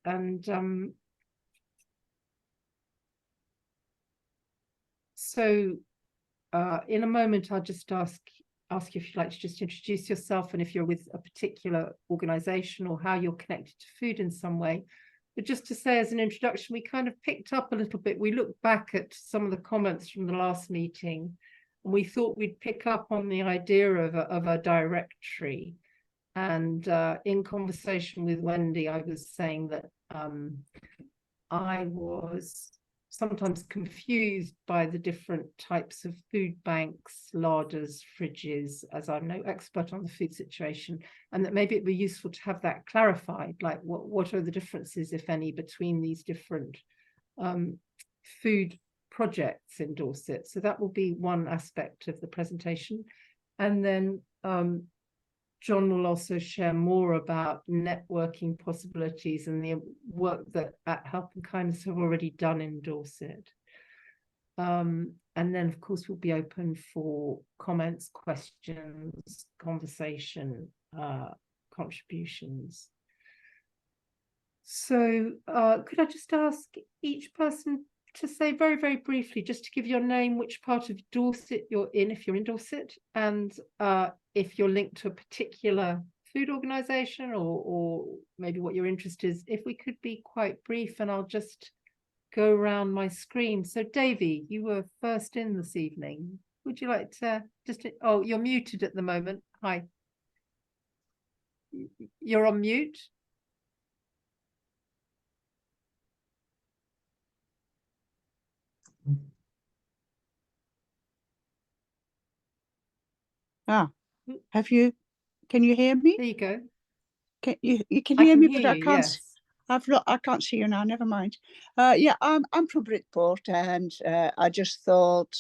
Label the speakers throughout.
Speaker 1: And so in a moment, I'll just ask you if you'd like to just introduce yourself and if you're with a particular organisation or how you're connected to food in some way. But just to say as an introduction, we kind of picked up a little bit. We looked back at some of the comments from the last meeting, and we thought we'd pick up on the idea of a directory. And in conversation with Wendy, I was saying that I was sometimes confused by the different types of food banks, larders, fridges, as I'm no expert on the food situation, and that maybe it'd be useful to have that clarified, like what are the differences, if any, between these different food projects in Dorset. So that will be one aspect of the presentation. And then John will also share more about networking possibilities and the work that at Help and Kindness have already done in Dorset. And then, of course, we'll be open for comments, questions, conversation, contributions. So could I just ask each person to say very, very briefly, just to give your name, which part of Dorset you're in, if you're in Dorset, and if you're linked to a particular food organisation or maybe what your interest is. If we could be quite brief, and I'll just go around my screen. So Davy, you were first in this evening. Would you like to just, oh, you're muted at the moment. Hi. You're on mute.
Speaker 2: Have you, can you hear me?
Speaker 1: There you go.
Speaker 2: Can you hear me, but I can't.
Speaker 1: Yes.
Speaker 2: I can't see you now. Never mind. Yeah, I'm from Bridport, and I just thought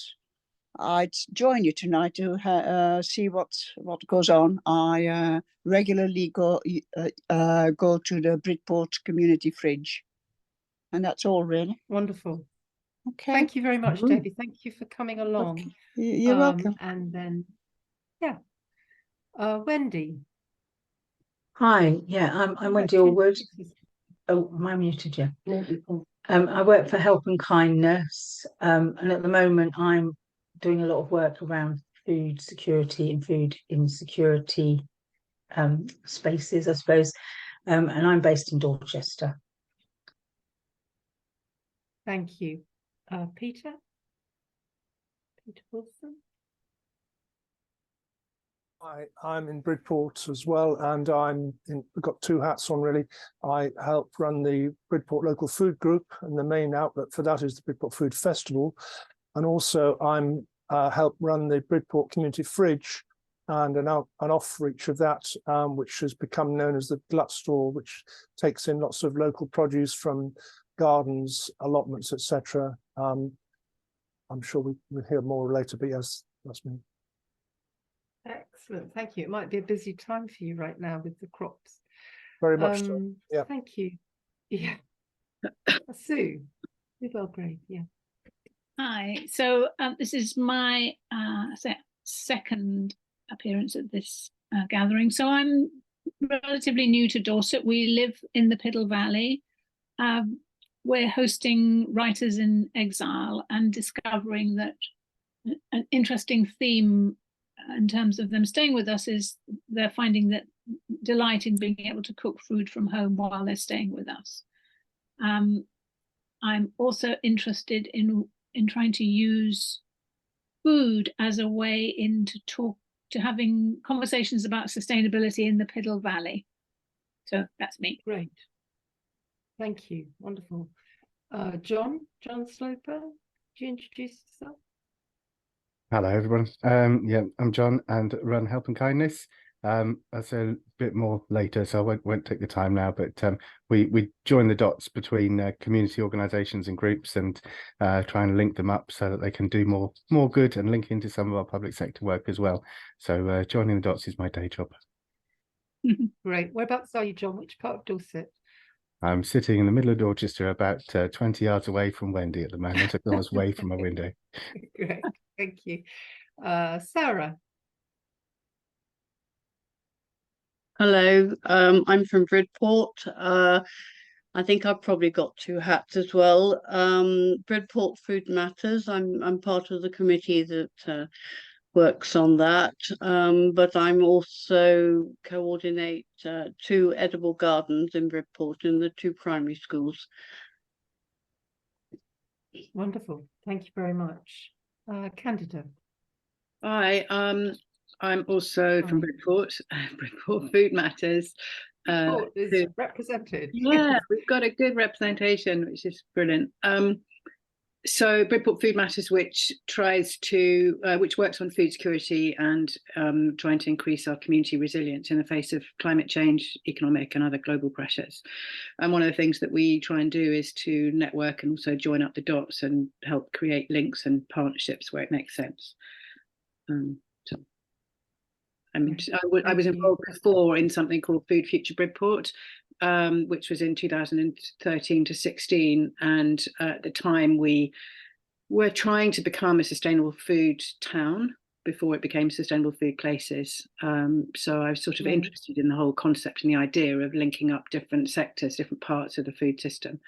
Speaker 2: I'd join you tonight to see what goes on. I regularly go to the Bridport Community Fridge, and that's all really.
Speaker 1: Wonderful.
Speaker 2: Okay.
Speaker 1: Thank you very much, Davy. Thank you for coming along.
Speaker 2: Okay. You're welcome.
Speaker 1: And then, yeah, Wendy.
Speaker 3: Hi, yeah, I'm Wendy Allwood. Oh, am I muted? Yeah. I work for Help and Kindness, and at the moment I'm doing a lot of work around food security and food insecurity spaces, I suppose, and I'm based in Dorchester.
Speaker 1: Thank you. Peter Wilson.
Speaker 4: I'm in Bridport as well, and I've got two hats on really. I help run the Bridport Local Food Group, and the main outlet for that is the Bridport Food Festival. And also I'm help run the Bridport Community Fridge, and an off reach of that, which has become known as the Glut Store, which takes in lots of local produce from gardens, allotments, etc. I'm sure we'll hear more later, but yes, that's me.
Speaker 1: Excellent, thank you. It might be a busy time for you right now with the crops.
Speaker 4: Very much so. Yeah.
Speaker 1: Thank you. Yeah. Sue Belgrave, yeah.
Speaker 5: Hi. So this is my second appearance at this gathering. So I'm relatively new to Dorset. We live in the Piddle Valley. We're hosting Writers in Exile and discovering that an interesting theme in terms of them staying with us is they're finding that delight in being able to cook food from home while they're staying with us. I'm also interested in trying to use food as a way to having conversations about sustainability in the Piddle Valley. So that's me.
Speaker 1: Great. Thank you. Wonderful. John Sloper, do you introduce yourself?
Speaker 6: Hello, everyone. Yeah, I'm John and run Help and Kindness. I'll say a bit more later, so I won't take the time now, but we join the dots between community organisations and groups and try and link them up so that they can do more good and link into some of our public sector work as well. So joining the dots is my day job.
Speaker 1: Great. Whereabouts are you, John? Which part of Dorset?
Speaker 6: I'm sitting in the middle of Dorchester, about 20 yards away from Wendy at the moment. I was away from my window.
Speaker 1: Great, thank you. Sarah.
Speaker 7: Hello, I'm from Bridport. I think I've probably got two hats as well. Bridport Food Matters. I'm part of the committee that works on that, but I'm also coordinate two edible gardens in Bridport in the two primary schools.
Speaker 1: Wonderful. Thank you very much. Candida.
Speaker 8: Hi, I'm also from
Speaker 1: Hi.
Speaker 8: Bridport, Bridport Food Matters.
Speaker 1: Bridport is
Speaker 8: who-
Speaker 1: represented.
Speaker 8: yeah, we've got a good representation, which is brilliant. So Bridport Food Matters, which tries to, which works on food security and trying to increase our community resilience in the face of climate change, economic and other global pressures. And one of the things that we try and do is to network and also join up the dots and help create links and partnerships where it makes sense. So, I mean, I was involved before in something called Food Future Bridport, which was in 2013 to 16. And at the time, we were trying to become a sustainable food town before it became Sustainable Food Places. So I was sort of interested in the whole concept and the idea of linking up different sectors, different parts of the food system.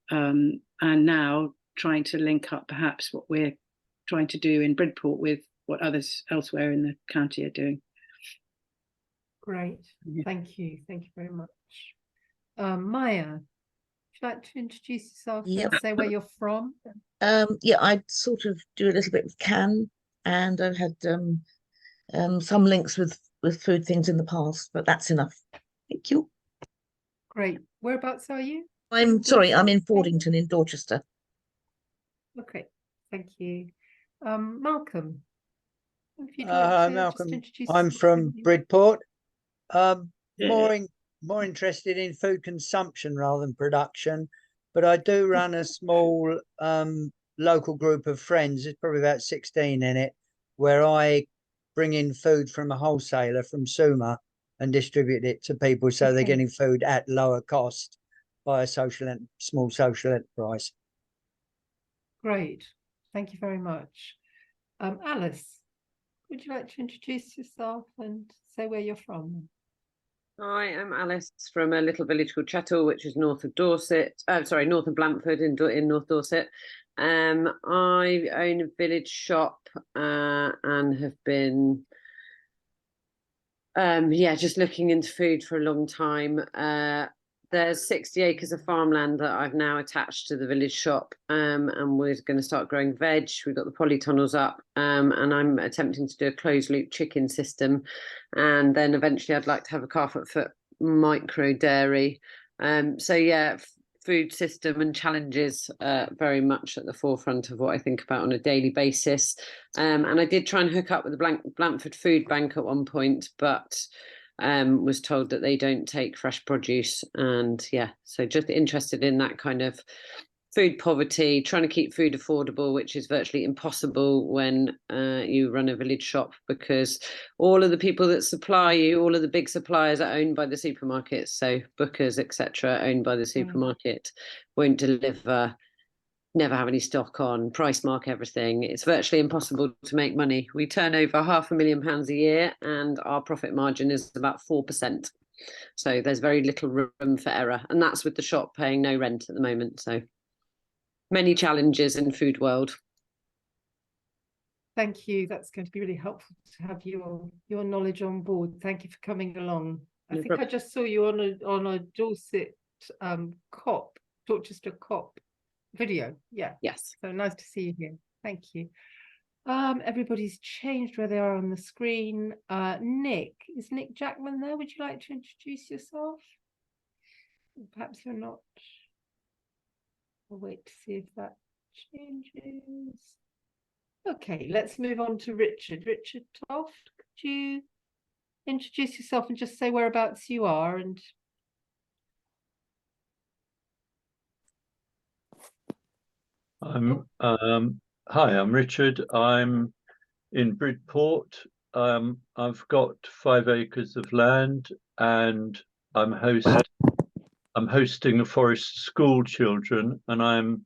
Speaker 8: And now trying to link up perhaps what we're trying to do in Bridport with what others elsewhere in the county are doing.
Speaker 1: Great. Thank you. Thank you very much. Maya, would you like to introduce yourself and say where you're from?
Speaker 9: Yeah, I sort of do a little bit with Can, and I've had some links with food things in the past, but that's enough. Thank you.
Speaker 1: Great. Whereabouts are you?
Speaker 9: I'm sorry, I'm in Fordington in Dorchester.
Speaker 1: Okay, thank you. Malcolm. If you'd like to
Speaker 10: Malcolm,
Speaker 1: just introduce
Speaker 10: I'm
Speaker 1: yourself.
Speaker 10: from Bridport. More interested in food consumption rather than production, but I do run a small local group of friends. It's probably about 16 in it, where I bring in food from a wholesaler from Suma and distribute it to people, so they're getting food at lower cost by a small social enterprise.
Speaker 1: Great, thank you very much. Alice, would you like to introduce yourself and say where you're from?
Speaker 11: Hi, I'm Alice from a little village called Chettle, which is north of Dorset. Sorry, north of Blandford in North Dorset. I own a village shop and have been, just looking into food for a long time. There's 60 acres of farmland that I've now attached to the village shop, and we're going to start growing veg. We've got the polytunnels up, and I'm attempting to do a closed loop chicken system, and then eventually I'd like to have a calf-at-foot micro dairy. So yeah, food system and challenges very much at the forefront of what I think about on a daily basis. And I did try and hook up with the Blandford Food Bank at one point, but was told that they don't take fresh produce. And yeah, so just interested in that kind of food poverty, trying to keep food affordable, which is virtually impossible when you run a village shop, because all of the people that supply you, all of the big suppliers are owned by the supermarkets. So Booker's, etc., owned by the supermarket, won't deliver, never have any stock on, price mark everything. It's virtually impossible to make money. We turn over £500,000 a year and our profit margin is about 4%. So there's very little room for error. And that's with the shop paying no rent at the moment. So many challenges in food world.
Speaker 1: Thank you. That's going to be really helpful to have your knowledge on board. Thank you for coming along. I think I just saw you on a Dorset Dorchester COP video. Yeah.
Speaker 11: Yes.
Speaker 1: So nice to see you here. Thank you. Everybody's changed where they are on the screen. Nick, is Nick Jackman there? Would you like to introduce yourself? Perhaps you're not. We'll wait to see if that changes. Okay, let's move on to Richard. Richard Toft, could you introduce yourself and just say whereabouts you are? And
Speaker 12: hi, I'm Richard. I'm in Bridport. I've got 5 acres of land, and I'm hosting the Forest school children, and I'm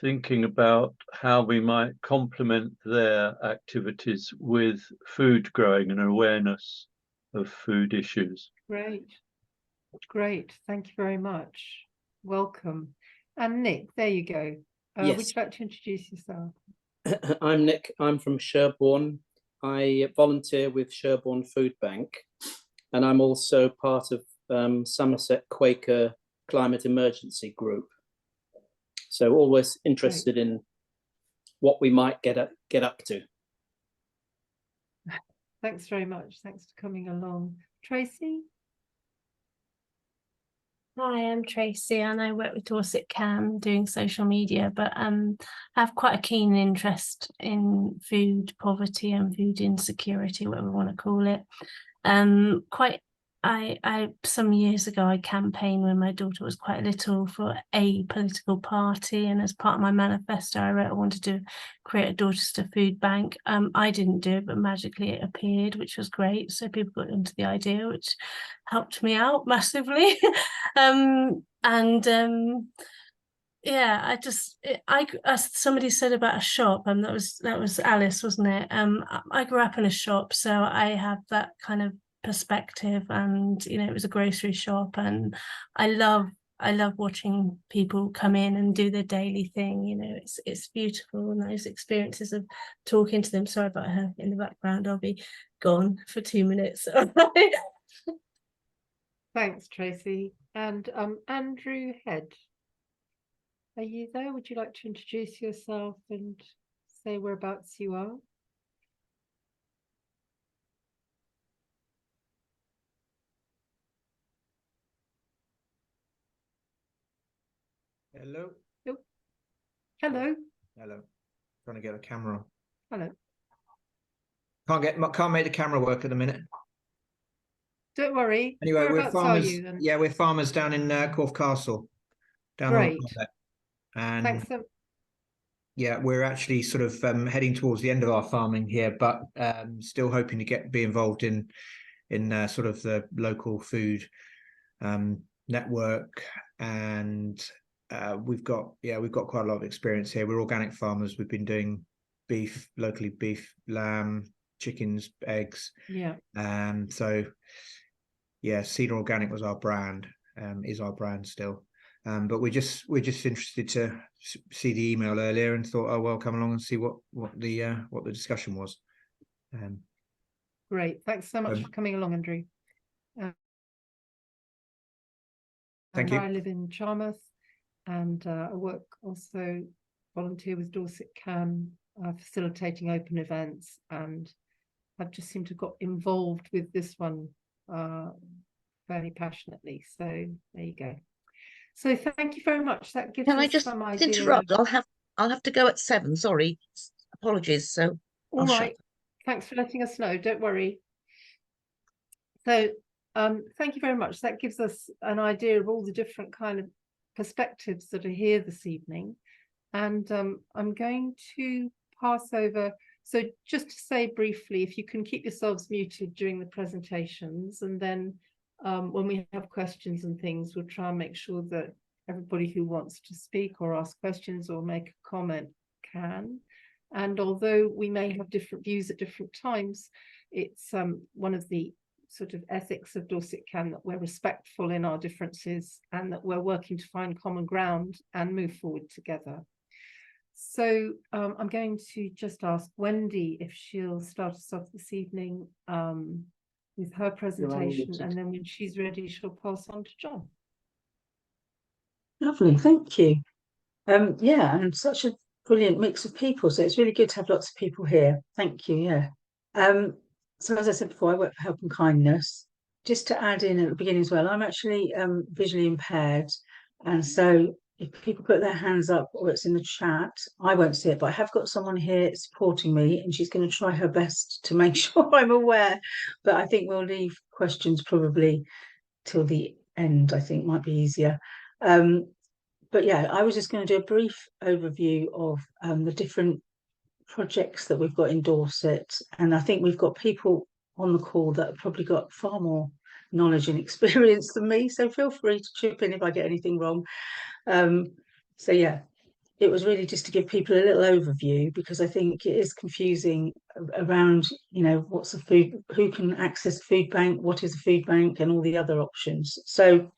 Speaker 12: thinking about how we might complement their activities with food growing and awareness of food issues.
Speaker 1: great. Great, thank you very much. Welcome. And Nick, there you go. Would
Speaker 13: Yes.
Speaker 1: you like to introduce yourself?
Speaker 13: I'm Nick. I'm from Sherborne. I volunteer with Sherborne Food Bank, and I'm also part of Somerset Quaker Climate Emergency Group. So always interested in what we might get up to.
Speaker 1: Thanks very much. Thanks for coming along. Tracy?
Speaker 14: Hi, I'm Tracy and I work with Dorset Cam doing social media, but have quite a keen interest in food poverty and food insecurity, whatever we want to call it. I some years ago I campaigned when my daughter was quite little for a political party, and as part of my manifesto I wrote I wanted to create a Dorchester food bank. I didn't do it, but magically it appeared, which was great, so people got into the idea, which helped me out massively. Yeah, as somebody said about a shop, and that was Alice, wasn't it? I grew up in a shop, so I have that kind of perspective, and you know, it was a grocery shop, and I love watching people come in and do their daily thing. You know, it's beautiful, and those experiences of talking to them. Sorry about her in the background, I'll be gone for 2 minutes.
Speaker 1: Thanks, Tracy. And Andrew Head, are you there? Would you like to introduce yourself and say whereabouts you are?
Speaker 15: Hello.
Speaker 1: Oh. Hello.
Speaker 15: Hello. Trying to get a camera on.
Speaker 1: Hello.
Speaker 15: Can't make the camera work at the minute.
Speaker 1: Don't worry.
Speaker 15: Anyway, we're
Speaker 1: Whereabouts
Speaker 15: farmers.
Speaker 1: are you then?
Speaker 15: Yeah, we're farmers down in Corfe Castle. Down
Speaker 1: Great.
Speaker 15: on that. And
Speaker 1: Thanks.
Speaker 15: yeah, we're actually sort of heading towards the end of our farming here, but still hoping to be involved in sort of the local food network, and we've got quite a lot of experience here. We're organic farmers. We've been doing beef locally, lamb, chickens, eggs.
Speaker 1: Yeah.
Speaker 15: So yeah, Cedar Organic was our brand, is our brand still. But we're just interested to see the email earlier and thought, oh well, come along and see what the discussion was.
Speaker 1: Great, thanks so much for coming along, Andrew.
Speaker 15: Thank you.
Speaker 1: I live in Charmouth, and I work also volunteer with Dorset Cam, facilitating open events, and I've just seemed to got involved with this one fairly passionately. So there you go. So thank you very much. That gives
Speaker 9: Can I
Speaker 1: us
Speaker 9: just
Speaker 1: some idea.
Speaker 9: interrupt? I'll have to go at 7. Sorry, apologies. So
Speaker 1: all right. Thanks for letting us know. Don't worry. So thank you very much. That gives us an idea of all the different kind of perspectives that are here this evening. And I'm going to pass over. So just to say briefly, if you can keep yourselves muted during the presentations, and then when we have questions and things, we'll try and make sure that everybody who wants to speak or ask questions or make a comment can. And although we may have different views at different times, it's one of the sort of ethics of Dorset Cam that we're respectful in our differences, and that we're working to find common ground and move forward together. So I'm going to just ask Wendy if she'll start us off this evening with her presentation, and then when she's ready, she'll pass on to John.
Speaker 3: Lovely, thank you. Yeah, and such a brilliant mix of people, so it's really good to have lots of people here. Thank you. Yeah. So as I said before, I work for Help and Kindness. Just to add in at the beginning as well, I'm actually visually impaired, and so if people put their hands up or it's in the chat, I won't see it, but I have got someone here supporting me, and she's going to try her best to make sure I'm aware. But I think we'll leave questions probably till the end. I think might be easier. But yeah, I was just going to do a brief overview of the different projects that we've got in Dorset, and I think we've got people on the call that have probably got far more knowledge and experience than me, so feel free to chip in if I get anything wrong. So yeah, it was really just to give people a little overview, because I think it is confusing around, you know, what's a food, who can access food bank, what is a food bank, and all the other options. So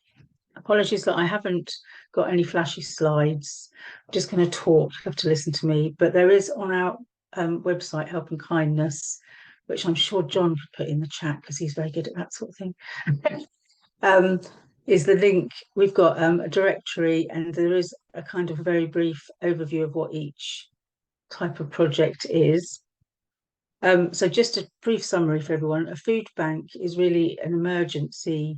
Speaker 3: apologies that I haven't got any flashy slides. I'm just going to talk, you have to listen to me. But there is on our website, Help and Kindness, which I'm sure John could put in the chat because he's very good at that sort of thing. Is the link. We've got a directory, and there is a kind of a very brief overview of what each type of project is. So just a brief summary for everyone. A food bank is really an emergency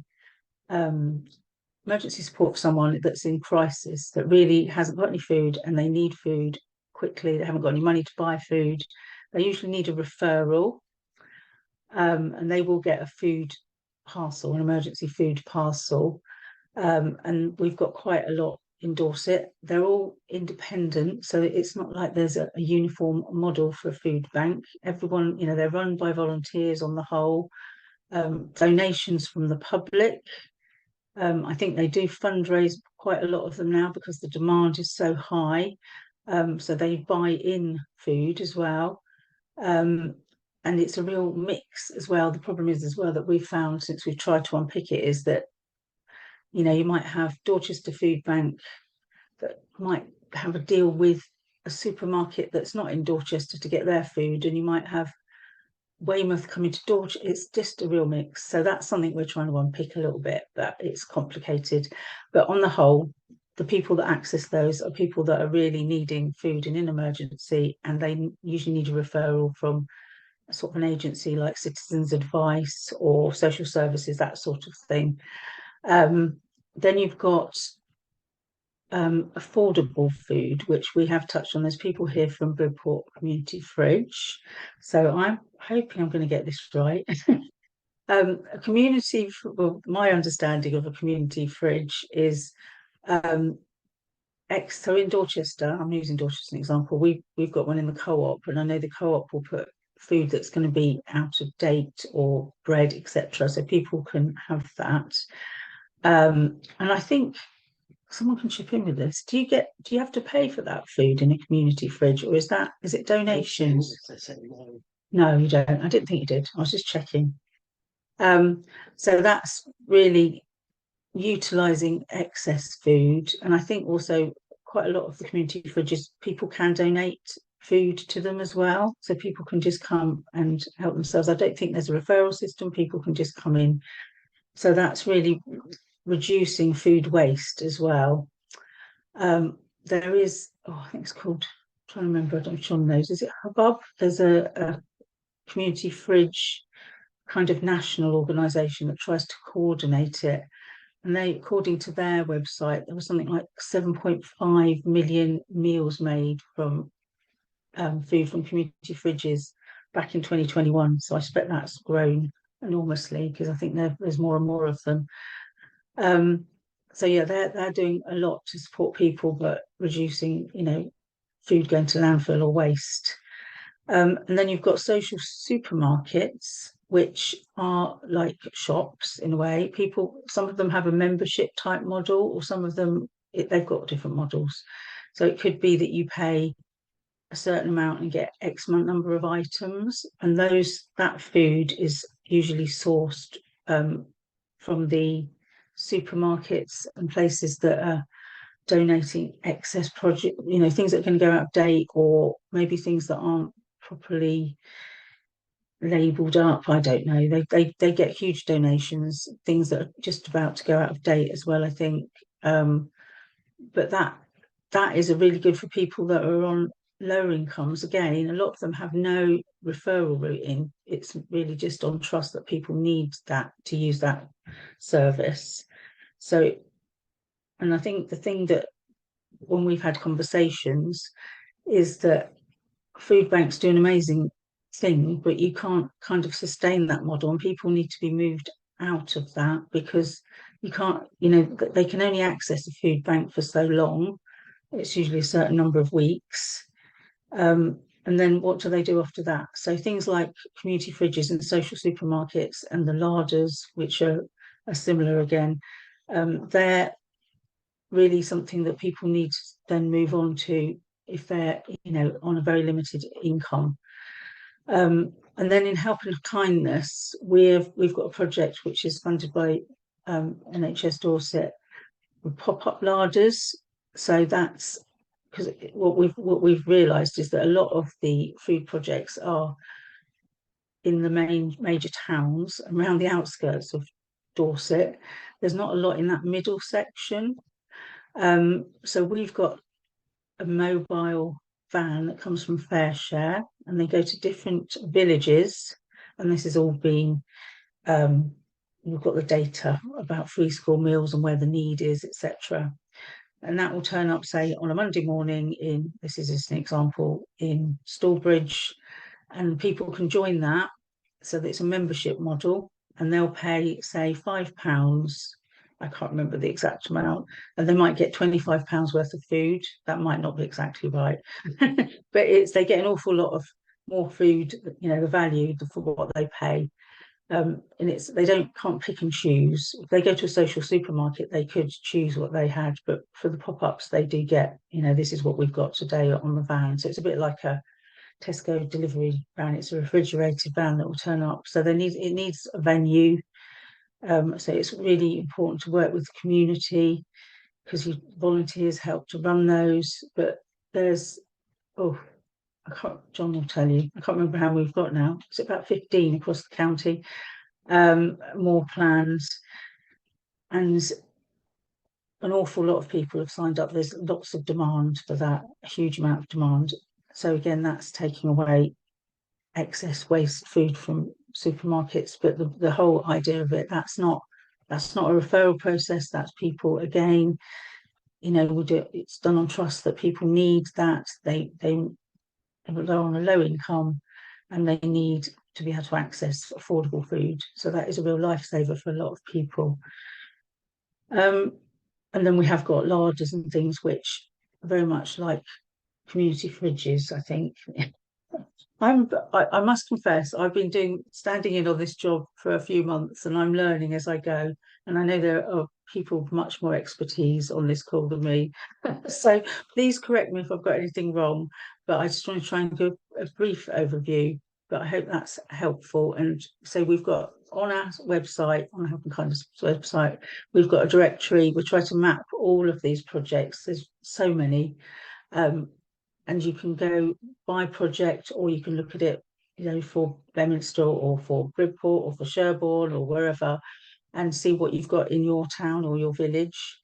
Speaker 3: support for someone that's in crisis, that really hasn't got any food and they need food quickly. They haven't got any money to buy food. They usually need a referral, and they will get a food parcel, an emergency food parcel. And we've got quite a lot in Dorset. They're all independent, so it's not like there's a uniform model for a food bank. Everyone, you know, they're run by volunteers on the whole. Donations from the public. I think they do fundraise, quite a lot of them now, because the demand is so high. So they buy in food as well. And it's a real mix as well. The problem is as well that we've found since we've tried to unpick it is that, you know, you might have Dorchester Food Bank that might have a deal with a supermarket that's not in Dorchester to get their food, and you might have Weymouth coming to Dorchester. It's just a real mix. So that's something we're trying to unpick a little bit, but it's complicated. But on the whole, the people that access those are people that are really needing food in an emergency, and they usually need a referral from a sort of an agency like Citizens Advice or social services, that sort of thing. Then you've got affordable food, which we have touched on. There's people here from Bridport Community Fridge, so I'm hoping I'm going to get this right. A community, well, my understanding of a community fridge is so in Dorchester, I'm using Dorchester as an example, we've got one in the co-op, and I know the co-op will put food that's going to be out of date or bread, etc., so people can have that. And I think someone can chip in with this. Do you have to pay for that food in a community fridge, or is it donations? No, you don't. I didn't think you did. I was just checking. So that's really utilising excess food, and I think also quite a lot of the community fridges, people can donate food to them as well, so people can just come and help themselves. I don't think there's a referral system. People can just come in, so that's really reducing food waste as well. There is, I think it's called, I'm trying to remember, I don't know if John knows, is it Hubbub? There's a community fridge kind of national organisation that tries to coordinate it. And they, according to their website, there was something like 7.5 million meals made from food from community fridges back in 2021. So I expect that's grown enormously, because I think there's more and more of them. So yeah, they're doing a lot to support people, but reducing, you know, food going to landfill or waste. And then you've got social supermarkets, which are like shops in a way. Some of them have a membership type model, or some of them, they've got different models. So it could be that you pay a certain amount and get X number of items, and that food is usually sourced from the supermarkets and places that are donating excess project, you know, things that are going to go out of date, or maybe things that aren't properly labelled up. I don't know. They get huge donations, things that are just about to go out of date as well, I think. But that is a really good for people that are on lower incomes. Again, a lot of them have no referral route in. It's really just on trust that people need that to use that service. So, and I think the thing that when we've had conversations is that food banks do an amazing thing, but you can't kind of sustain that model, and people need to be moved out of that, because you can't, you know, they can only access a food bank for so long. It's usually a certain number of weeks. And then what do they do after that? So things like community fridges and social supermarkets and the larders, which are similar again, they're really something that people need to then move on to if they're, on a very limited income. And then in Help and Kindness, we've got a project which is funded by NHS Dorset with pop-up larders. So that's because what we've realised is that a lot of the food projects are in the major towns around the outskirts of Dorset. There's not a lot in that middle section. So we've got a mobile van that comes from Fair Share, and they go to different villages, and this is all been we've got the data about free school meals and where the need is, etc. And that will turn up, say, on a Monday morning this is just an example, in Stallbridge, and people can join that. So that it's a membership model, and they'll pay, say, £5. I can't remember the exact amount, and they might get £25 worth of food. That might not be exactly right, but they get an awful lot of more food, the value for what they pay. And they can't pick and choose. If they go to a social supermarket, they could choose what they had, but for the pop-ups, they do get, this is what we've got today on the van. So it's a bit like a Tesco delivery van. It's a refrigerated van that will turn up. So it needs a venue. So it's really important to work with the community, because volunteers help to run those. But there's, John will tell you, I can't remember how we've got now. It's about 15 across the county, more plans. And an awful lot of people have signed up. There's lots of demand for that, a huge amount of demand. So again, that's taking away excess waste food from supermarkets. But the whole idea of it, that's not a referral process. That's people, again, it's done on trust that people need that. They're on a low income and they need to be able to access affordable food. So that is a real lifesaver for a lot of people. And then we have got larders and things which are very much like community fridges, I think. I must confess, I've been standing in on this job for a few months, and I'm learning as I go. And I know there are people with much more expertise on this call than me. So please correct me if I've got anything wrong, but I just want to try and give a brief overview, but I hope that's helpful. And so we've got on our website, on Help and Kindness website, we've got a directory. We try to map all of these projects. There's so many. And you can go by project, or you can look at it, for Beaminster or for Bridport or for Sherborne or wherever, and see what you've got in your town or your village.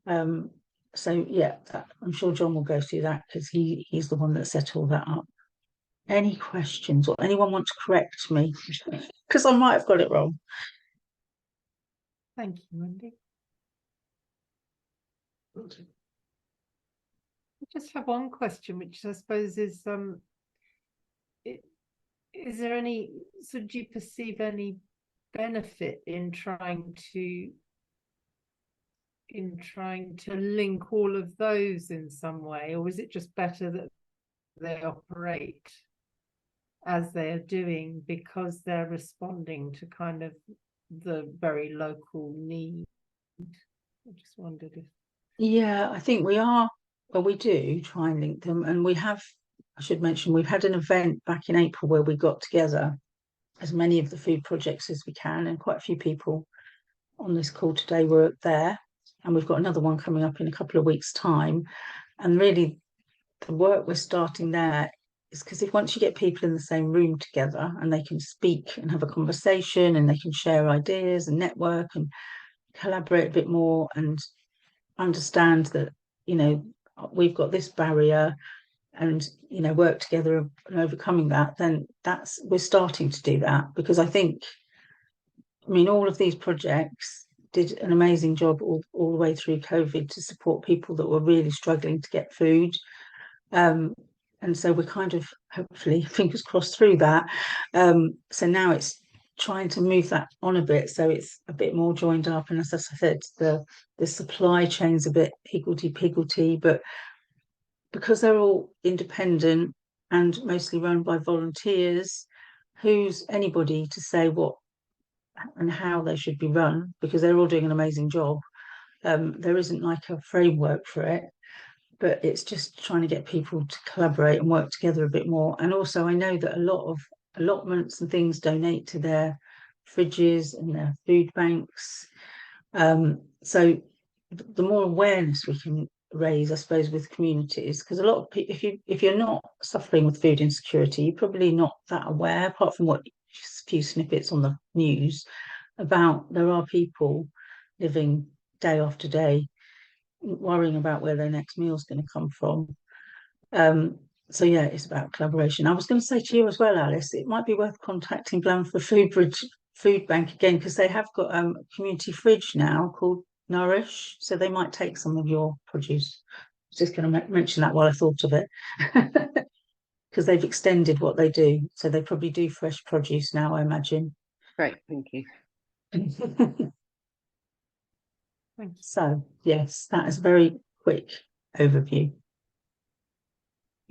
Speaker 3: So yeah, I'm sure John will go through that, because he's the one that set all that up. Any questions, or anyone want to correct me? Because I might have got it wrong.
Speaker 1: Thank you, Wendy. I just have one question, which I suppose is, is there any, so do you perceive any benefit in trying to link all of those in some way, or is it just better that they operate as they are doing because they're responding to kind of the very local need? I just wondered if...
Speaker 3: Yeah, I think we are. Well, we do try and link them, and I should mention, we've had an event back in April where we got together as many of the food projects as we can, and quite a few people on this call today were there, and we've got another one coming up in a couple of weeks' time. And really the work we're starting there is because once you get people in the same room together and they can speak and have a conversation and they can share ideas and network and collaborate a bit more and understand that, we've got this barrier, and work together and overcoming that, then we're starting to do that. Because I think, all of these projects did an amazing job all the way through COVID to support people that were really struggling to get food. And so we're kind of, hopefully, fingers crossed, through that. So now it's trying to move that on a bit, so it's a bit more joined up. And as I said, the supply chain's a bit higgledy-piggledy, but because they're all independent and mostly run by volunteers, who's anybody to say what and how they should be run, because they're all doing an amazing job. There isn't like a framework for it, but it's just trying to get people to collaborate and work together a bit more. And also I know that a lot of allotments and things donate to their fridges and their food banks. So the more awareness we can raise, I suppose, with communities, because a lot of people, if you're not suffering with food insecurity, you're probably not that aware, apart from what a few snippets on the news about there are people living day after day worrying about where their next meal is going to come from. So yeah, it's about collaboration. I was going to say to you as well, Alice, it might be worth contacting Blandford Food Bank again, because they have got a community fridge now called Nourish, so they might take some of your produce. I was just going to mention that while I thought of it, because they've extended what they do, so they probably do fresh produce now, I imagine.
Speaker 11: Great, thank you.
Speaker 3: So yes, that is a very quick overview.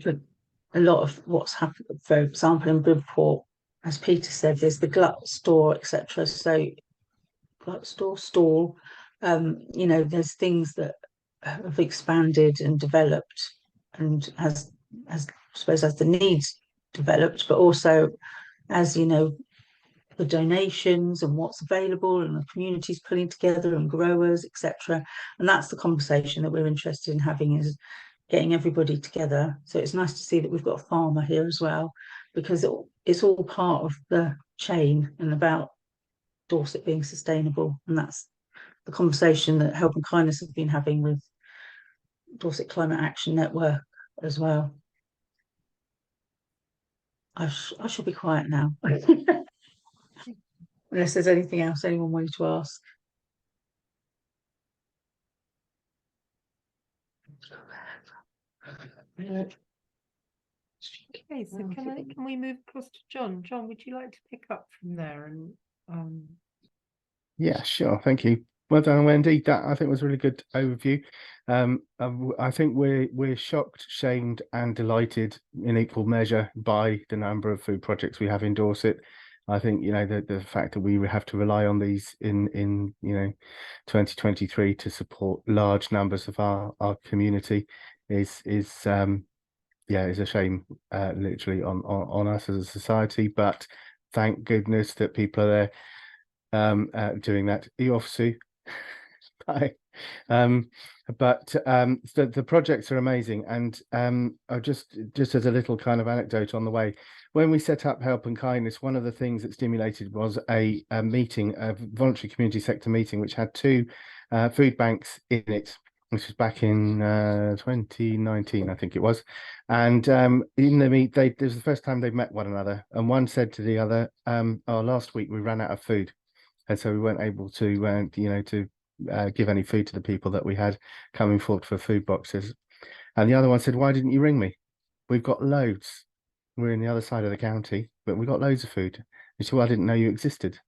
Speaker 3: But a lot of what's happened, for example, in Bridport, as Peter said, there's the glut store, etc. So glut store, stall, you know, there's things that have expanded and developed, and as I suppose as the needs developed, but also as, you know, the donations and what's available and the communities pulling together and growers, etc. And that's the conversation that we're interested in having, is getting everybody together. So it's nice to see that we've got a farmer here as well, because it's all part of the chain and about Dorset being sustainable. And that's the conversation that Help and Kindness have been having with Dorset Climate Action Network as well. I shall be quiet now. Unless there's anything else anyone wanted to ask.
Speaker 1: Okay, so can we move across to John? John, would you like to pick up from there? And
Speaker 6: Yeah, sure. Thank you. Well done, Wendy. That I think was a really good overview. I think we're shocked, shamed, and delighted in equal measure by the number of food projects we have in Dorset. I think, you know, the fact that we have to rely on these in 2023 to support large numbers of our community is a shame, literally on us as a society. But thank goodness that people are there doing that. Are you off, Sue? Bye. But the projects are amazing, and just as a little kind of anecdote on the way, when we set up Help and Kindness, one of the things that stimulated was a meeting, a voluntary community sector meeting, which had 2 food banks in it. This was back in 2019, I think it was. And in the meet, this was the first time they'd met one another, and one said to the other, last week we ran out of food, and so we weren't able to give any food to the people that we had coming forward for food boxes. And the other one said, why didn't you ring me? We've got loads. We're in the other side of the county, but we've got loads of food. He said, well, I didn't know you existed.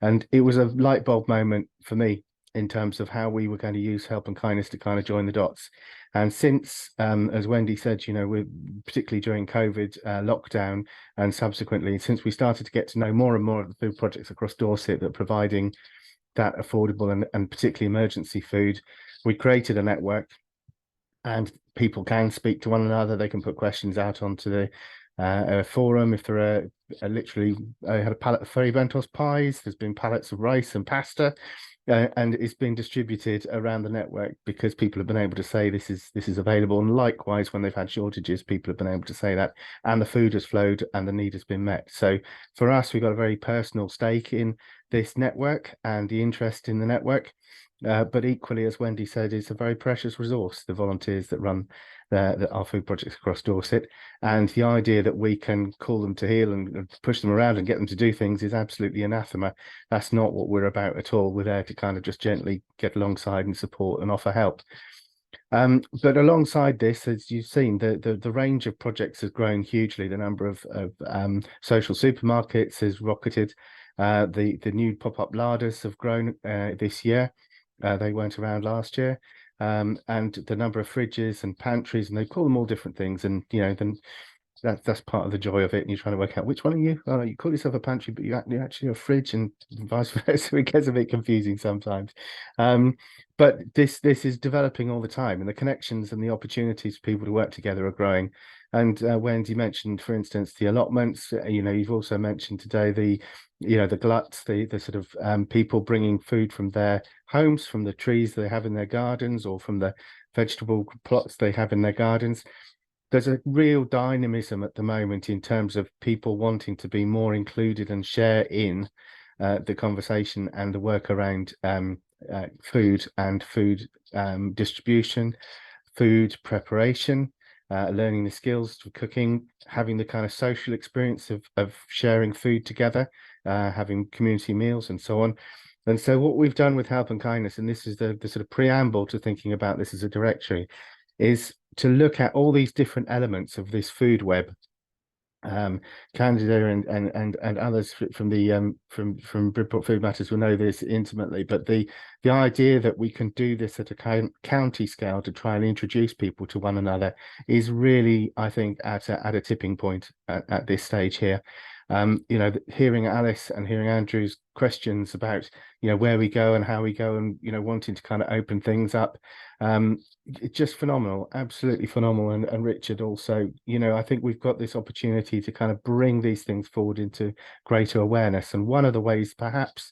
Speaker 6: And it was a light bulb moment for me in terms of how we were going to use Help and Kindness to kind of join the dots. And since, as Wendy said, you know, we're particularly during COVID lockdown and subsequently, since we started to get to know more and more of the food projects across Dorset that are providing that affordable and particularly emergency food, we created a network, and people can speak to one another. They can put questions out onto the forum. If there are literally, I had a pallet of Ferry Bentos pies. There's been pallets of rice and pasta, and it's been distributed around the network because people have been able to say this is available. And likewise, when they've had shortages, people have been able to say that, and the food has flowed and the need has been met. So for us, we've got a very personal stake in this network and the interest in the network. But equally, as Wendy said, it's a very precious resource, the volunteers that run our food projects across Dorset. And the idea that we can call them to heel and push them around and get them to do things is absolutely anathema. That's not what we're about at all. We're there to kind of just gently get alongside and support and offer help. But alongside this, as you've seen, the range of projects has grown hugely. The number of social supermarkets has rocketed. The new pop-up larders have grown this year. They weren't around last year. And the number of fridges and pantries, and they call them all different things. And, you know, then that's part of the joy of it. And you're trying to work out which one are you? Oh, you call yourself a pantry, but you're actually a fridge, and vice versa. It gets a bit confusing sometimes. But this is developing all the time, and the connections and the opportunities for people to work together are growing. And Wendy mentioned, for instance, the allotments. You've also mentioned today the gluts, the sort of people bringing food from their homes, from the trees they have in their gardens, or from the vegetable plots they have in their gardens. There's a real dynamism at the moment in terms of people wanting to be more included and share in the conversation and the work around food and food distribution, food preparation, learning the skills for cooking, having the kind of social experience of sharing food together, having community meals and so on. And so what we've done with Help and Kindness, and this is the sort of preamble to thinking about this as a directory, is to look at all these different elements of this food web. Candida and others from the from Bridport Food Matters will know this intimately, but the idea that we can do this at a county scale to try and introduce people to one another is really, I think, at a tipping point at this stage here. Hearing Alice and hearing Andrew's questions about where we go and how we go, and wanting to kind of open things up, it's just phenomenal, absolutely phenomenal. And Richard also, I think we've got this opportunity to kind of bring these things forward into greater awareness. And one of the ways perhaps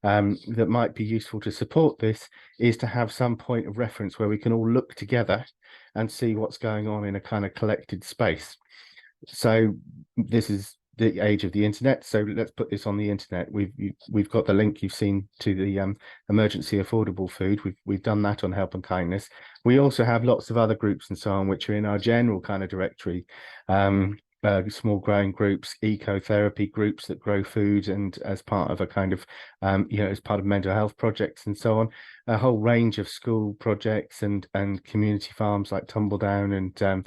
Speaker 6: that might be useful to support this is to have some point of reference where we can all look together and see what's going on in a kind of collected space. So this is the age of the internet, so let's put this on the internet. We've got the link you've seen to the emergency affordable food. We've done that on Help and Kindness. We also have lots of other groups and so on which are in our general kind of directory, small growing groups, ecotherapy groups that grow food, and as part of a kind of as part of mental health projects and so on, a whole range of school projects and community farms like Tumbledown, and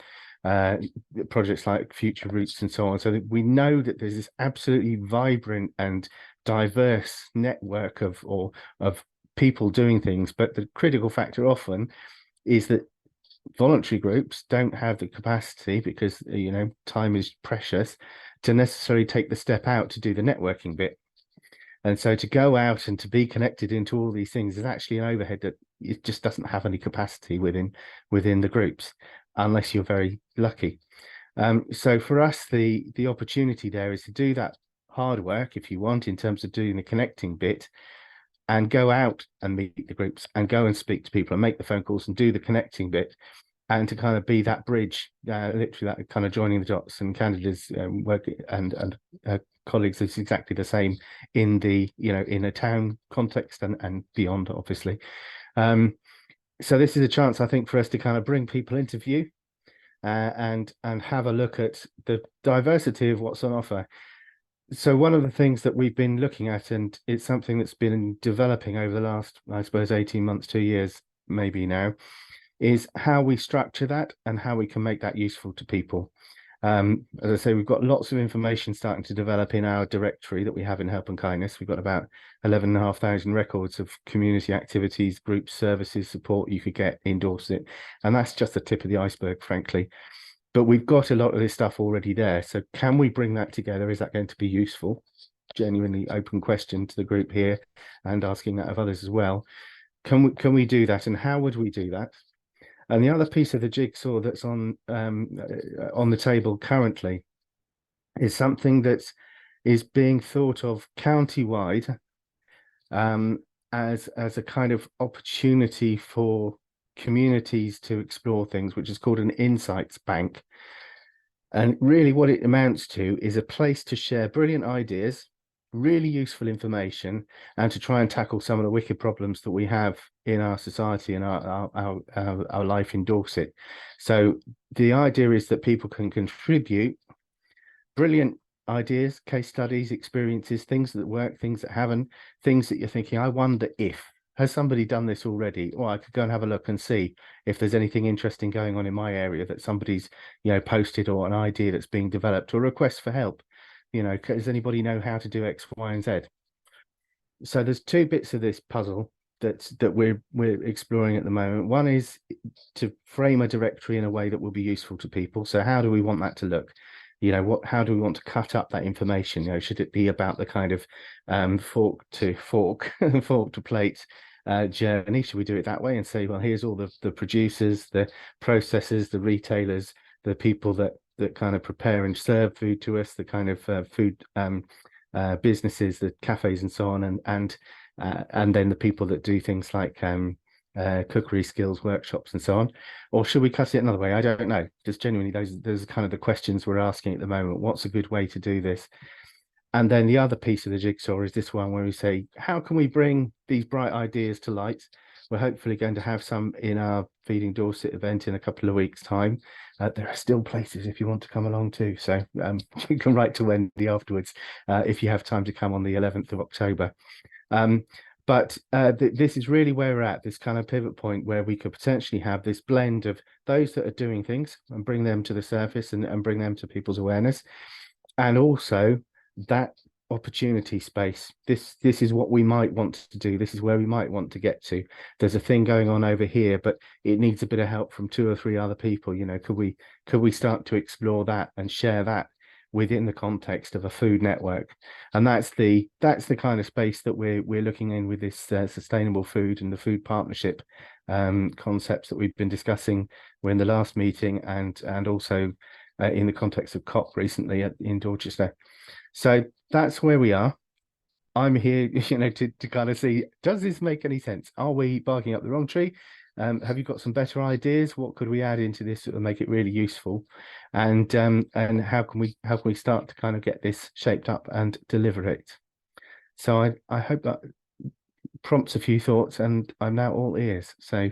Speaker 6: projects like Future Roots and so on. So that we know that there's this absolutely vibrant and diverse network of people doing things, but the critical factor often is that voluntary groups don't have the capacity, because time is precious, to necessarily take the step out to do the networking bit. And so to go out and to be connected into all these things is actually an overhead that it just doesn't have any capacity within the groups, unless you're very lucky. So for us, the opportunity there is to do that hard work, if you want, in terms of doing the connecting bit, and go out and meet the groups and go and speak to people and make the phone calls and do the connecting bit, and to kind of be that bridge, literally that kind of joining the dots. And Candida's work and colleagues is exactly the same in the in a town context and beyond, obviously. So this is a chance, I think, for us to kind of bring people into view and have a look at the diversity of what's on offer. So one of the things that we've been looking at, and it's something that's been developing over the last, I suppose, 18 months, 2 years, maybe now, is how we structure that and how we can make that useful to people. As I say, we've got lots of information starting to develop in our directory that we have in Help and Kindness. We've got about 11,500 records of community activities, groups, services, support you could get in Dorset. And that's just the tip of the iceberg, frankly. But we've got a lot of this stuff already there. So can we bring that together? Is that going to be useful? Genuinely open question to the group here, and asking that of others as well. Can we do that? And how would we do that? And the other piece of the jigsaw that's on the table currently is something that is being thought of county-wide as a kind of opportunity for communities to explore things, which is called an insights bank. And really what it amounts to is a place to share brilliant ideas, really useful information, and to try and tackle some of the wicked problems that we have in our society and our life in Dorset. So the idea is that people can contribute brilliant ideas, case studies, experiences, things that work, things that haven't, things that you're thinking, I wonder if, has somebody done this already? Or I could go and have a look and see if there's anything interesting going on in my area that somebody's posted, or an idea that's being developed, or a request for help. Does anybody know how to do X, Y, and Z? So there's two bits of this puzzle that we're exploring at the moment. One is to frame a directory in a way that will be useful to people. So how do we want that to look? you know, how do we want to cut up that information? You know, should it be about the kind of fork to fork, fork to plate journey? Should we do it that way and say, well, here's all the producers, the processors, the retailers, the people that kind of prepare and serve food to us, the kind of food businesses, the cafes and so on, and then the people that do things like cookery skills workshops and so on? Or should we cut it another way? I don't know. Just genuinely, those are kind of the questions we're asking at the moment. What's a good way to do this? And then the other piece of the jigsaw is this one where we say, how can we bring these bright ideas to light? We're hopefully going to have some in our Feeding Dorset event in a couple of weeks' time. There are still places if you want to come along too. So you can write to Wendy afterwards if you have time to come on the 11th of October. But this is really where we're at, this kind of pivot point where we could potentially have this blend of those that are doing things and bring them to the surface and bring them to people's awareness. And also that opportunity space. This is what we might want to do. This is where we might want to get to. There's a thing going on over here, but it needs a bit of help from 2 or 3 other people. You know, could we start to explore that and share that within the context of a food network? And that's the kind of space that we're looking in with this sustainable food and the food partnership concepts that we've been discussing. We're in the last meeting and also in the context of COP recently in Dorchester. So that's where we are. I'm here, you know, to kind of see, does this make any sense? Are we barking up the wrong tree? Have you got some better ideas? What could we add into this that will make it really useful? And how can we start to kind of get this shaped up and deliver it? So I hope that prompts a few thoughts, and I'm now all ears. So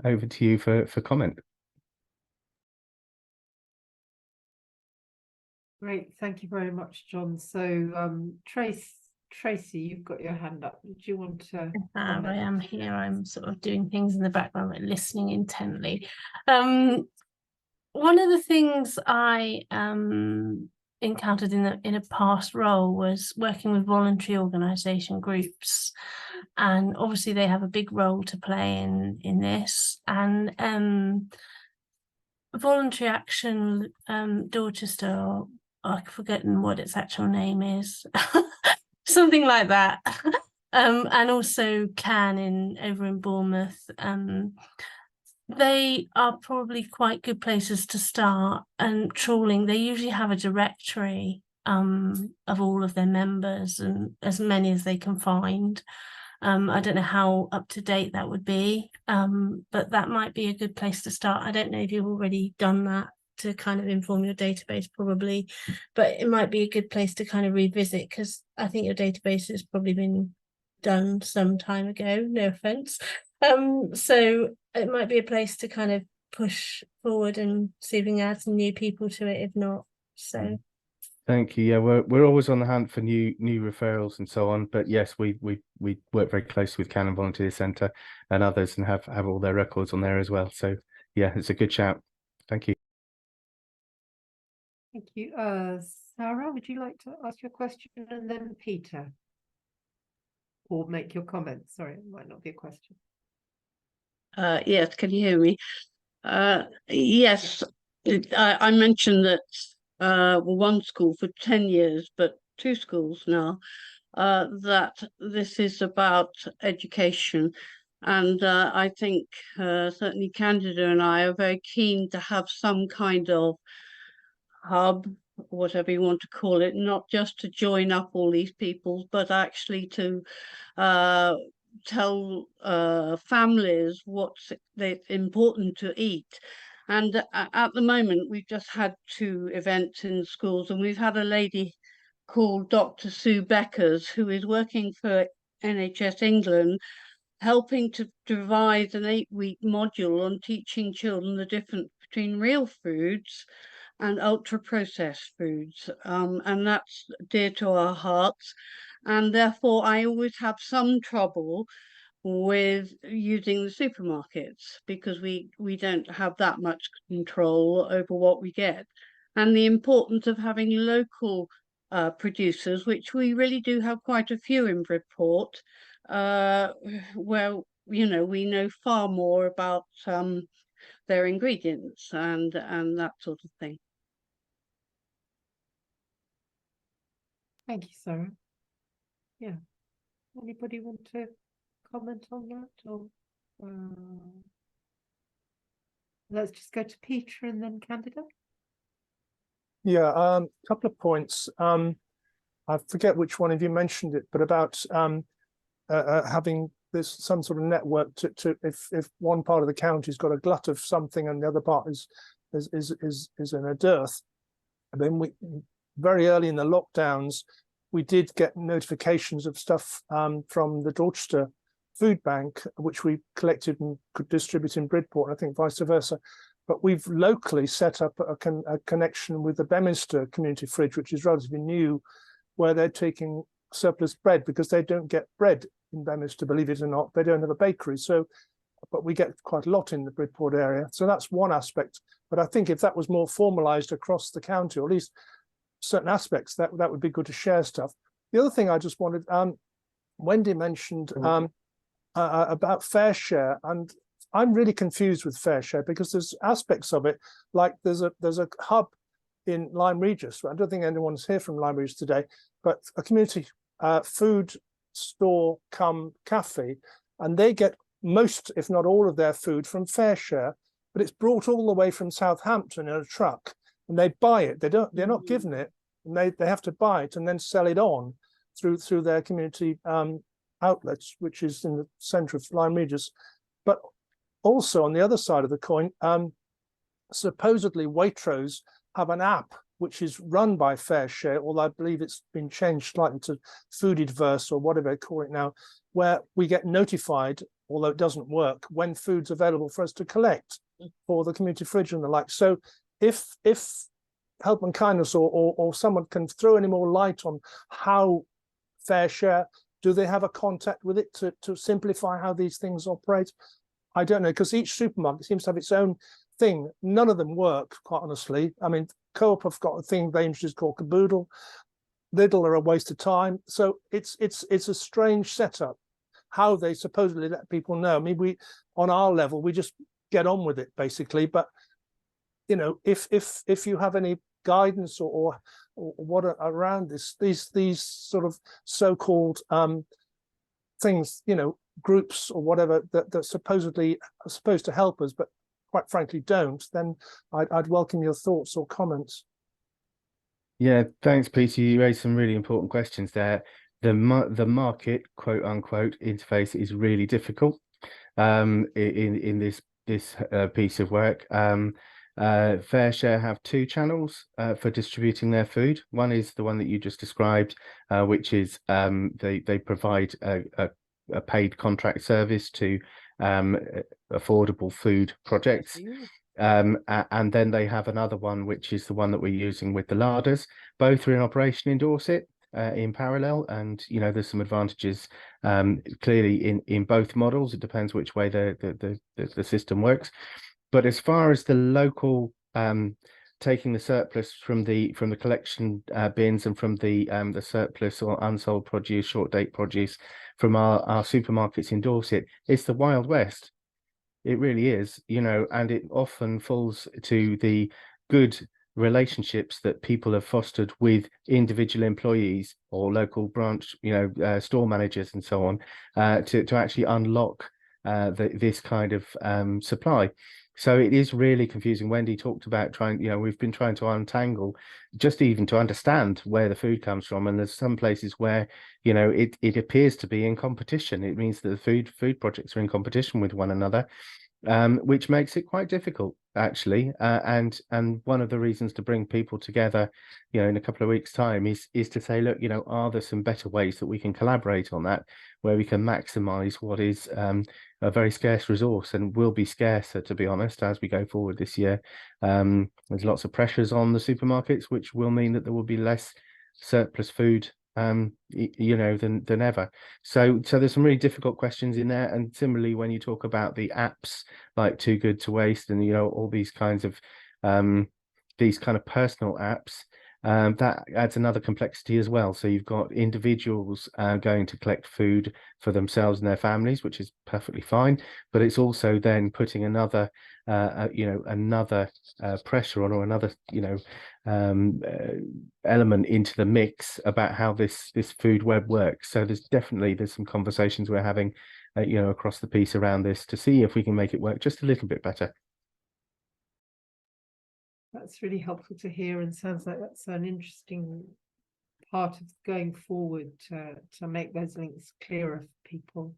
Speaker 6: over to you for comment.
Speaker 1: Great, thank you very much, John. So Tracy, you've got your hand up. Do you want to
Speaker 14: I
Speaker 1: comment?
Speaker 14: am here. I'm sort of doing things in the background, like listening intently. One of the things I encountered in a past role was working with voluntary organisation groups, and obviously they have a big role to play in this. And Voluntary Action Dorchester, or I've forgotten what its actual name is, something like that. And also CAN over in Bournemouth. They are probably quite good places to start. And trawling, they usually have a directory of all of their members, and as many as they can find. I don't know how up to date that would be, but that might be a good place to start. I don't know if you've already done that to kind of inform your database, probably, but it might be a good place to kind of revisit, because I think your database has probably been done some time ago, no offense. So it might be a place to kind of push forward and see if we can add some new people to it, if not. So
Speaker 6: thank you. Yeah, we're always on the hunt for new referrals and so on. But yes, we work very closely with Cannon Volunteer Centre and others, and have all their records on there as well. So yeah, it's a good shout. Thank you.
Speaker 1: Thank you. Sarah, would you like to ask your question, and then Peter? Or make your comment? Sorry, it might not be a question.
Speaker 7: Yes, can you hear me? Yes, I mentioned that one school for 10 years, but 2 schools now, that this is about education. And I think certainly Candida and I are very keen to have some kind of hub, whatever you want to call it, not just to join up all these people, but actually to tell families what's important to eat. And at the moment, we've just had 2 events in schools, and we've had a lady called Dr. Sue Beckers, who is working for NHS England, helping to devise an 8-week module on teaching children the difference between real foods and ultra processed foods, and that's dear to our hearts. And therefore I always have some trouble with using the supermarkets, because we don't have that much control over what we get, and the importance of having local producers, which we really do have quite a few in Bridport, where we know far more about their ingredients and that sort of thing.
Speaker 1: Thank you, Sarah. Yeah. Anybody want to comment on that? Or let's just go to Peter and then Candida.
Speaker 4: Yeah, couple of points. I forget which one of you mentioned it, but about having this some sort of network to if one part of the county's got a glut of something and the other part is in a dearth. And then we very early in the lockdowns, we did get notifications of stuff from the Dorchester Food Bank, which we collected and could distribute in Bridport, and I think vice versa. But we've locally set up a connection with the Beminster Community Fridge, which is relatively new, where they're taking surplus bread because they don't get bread in Beminster, believe it or not. They don't have a bakery. So, but we get quite a lot in the Bridport area. So that's one aspect. But I think if that was more formalized across the county, or at least certain aspects, that would be good to share stuff. The other thing I just wanted, Wendy mentioned about fair share, and I'm really confused with fair share because there's aspects of it, like there's a hub in Lyme Regis. I don't think anyone's here from Lyme Regis today, but a community food store come cafe, and they get most, if not all, of their food from fair share, but it's brought all the way from Southampton in a truck, and they buy it. They're not given it, and they have to buy it and then sell it on through their community outlets, which is in the centre of Lyme Regis. But also on the other side of the coin, supposedly Waitrose have an app which is run by Fair Share, although I believe it's been changed slightly to Foodidverse or whatever they call it now, where we get notified, although it doesn't work, when food's available for us to collect for the community fridge and the like. So if Help and Kindness or someone can throw any more light on how Fair Share, do they have a contact with it to simplify how these things operate? I don't know, because each supermarket seems to have its own thing. None of them work, quite honestly. I mean, Co-op have got a thing they introduced called Caboodle. Lidl are a waste of time. So it's a strange setup, how they supposedly let people know. I mean, we on our level, we just get on with it basically. But you know, if you have any guidance or what around these sort of so-called things, you know, groups or whatever that supposedly are supposed to help us, but quite frankly don't, then I'd welcome your thoughts or comments.
Speaker 6: Yeah, thanks, Peter. You raised some really important questions there. The market, quote unquote, interface is really difficult in this piece of work. Fair Share have two channels for distributing their food. One is the one that you just described, which is they provide a paid contract service to affordable food projects. And then they have another one, which is the one that we're using with the larders. Both are in operation in Dorset in parallel, and you know there's some advantages clearly in both models. It depends which way the system works. But as far as the local taking the surplus from the collection bins and from the surplus or unsold produce, short date produce from our supermarkets in Dorset, it's the Wild West. It really is, you know, and it often falls to the good relationships that people have fostered with individual employees or local branch, you know, store managers and so on, to actually unlock this kind of supply. So it is really confusing. Wendy talked about trying, you know, we've been trying to untangle just even to understand where the food comes from. And there's some places where, you know, it appears to be in competition. It means that the food projects are in competition with one another, which makes it quite difficult, actually. And one of the reasons to bring people together, you know, in a couple of weeks' time is to say, look, you know, are there some better ways that we can collaborate on that, where we can maximize what is a very scarce resource and will be scarcer, to be honest, as we go forward this year. There's lots of pressures on the supermarkets, which will mean that there will be less surplus food, you know, than ever. So there's some really difficult questions in there. And similarly, when you talk about the apps like Too Good to Waste and, you know, all these kinds of personal apps, that adds another complexity as well. So you've got individuals going to collect food for themselves and their families, which is perfectly fine, but it's also then putting another another pressure on, or another element into the mix about how this food web works. So there's some conversations we're having across the piece around this to see if we can make it work just a little bit better.
Speaker 1: That's really helpful to hear, and sounds like that's an interesting part of going forward to make those links clearer for people.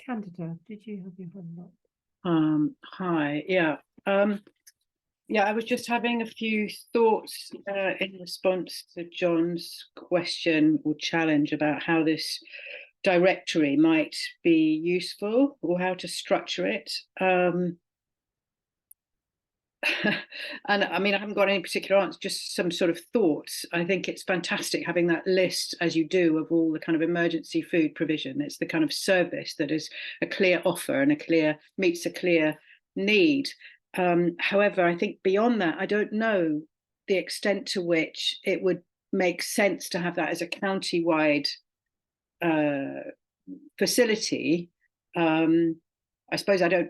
Speaker 1: Candida, did you have your hand up?
Speaker 8: Hi, yeah. I was just having a few thoughts in response to John's question or challenge about how this directory might be useful or how to structure it. And I mean, I haven't got any particular answer, just some sort of thoughts. I think it's fantastic having that list, as you do, of all the kind of emergency food provision. It's the kind of service that is a clear offer and meets a clear need. However, I think beyond that, I don't know the extent to which it would make sense to have that as a county-wide facility. I suppose I don't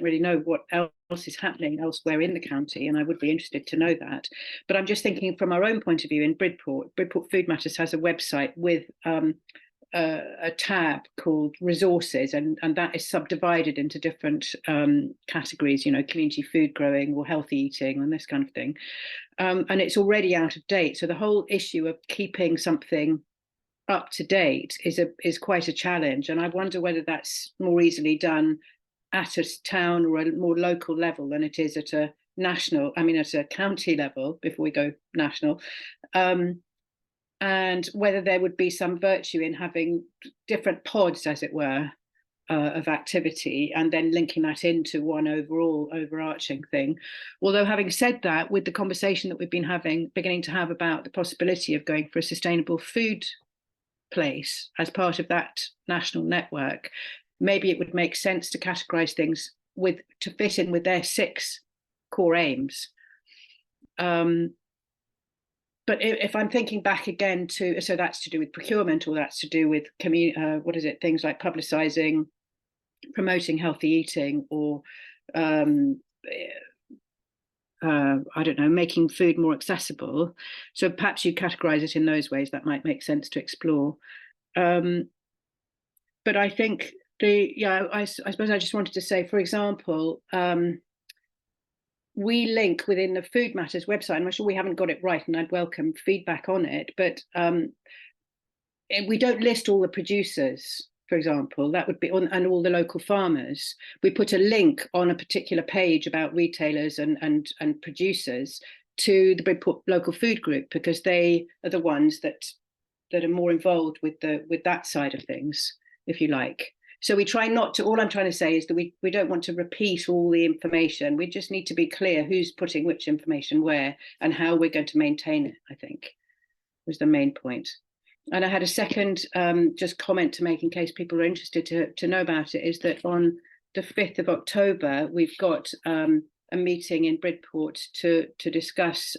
Speaker 8: really know what else is happening elsewhere in the county, and I would be interested to know that. But I'm just thinking from our own point of view in Bridport Food Matters has a website with a tab called resources, and that is subdivided into different categories, community food growing or healthy eating and this kind of thing. And it's already out of date. So the whole issue of keeping something up to date is quite a challenge, and I wonder whether that's more easily done at a town or a more local level than it is at a at a county level before we go national, and whether there would be some virtue in having different pods, as it were, of activity, and then linking that into one overall overarching thing. Although, having said that, with the conversation that we've been beginning to have about the possibility of going for a sustainable food place as part of that national network, maybe it would make sense to categorize things to fit in with their 6 core aims. But if I'm thinking back again so that's to do with procurement, or that's to do with things like publicizing, promoting healthy eating, or I don't know, making food more accessible. So perhaps you categorize it in those ways. That might make sense to explore. But I think I suppose I just wanted to say, for example, we link within the Food Matters website, and I'm sure we haven't got it right, and I'd welcome feedback on it, but we don't list all the producers, for example. That would be and all the local farmers. We put a link on a particular page about retailers and producers to the Bridport local food group, because they are the ones that are more involved with that side of things, if you like. So we try not to, all I'm trying to say is that we don't want to repeat all the information. We just need to be clear who's putting which information where and how we're going to maintain it, I think, was the main point. And I had a second just comment to make in case people are interested to know about it, is that on the 5th of October, we've got a meeting in Bridport to discuss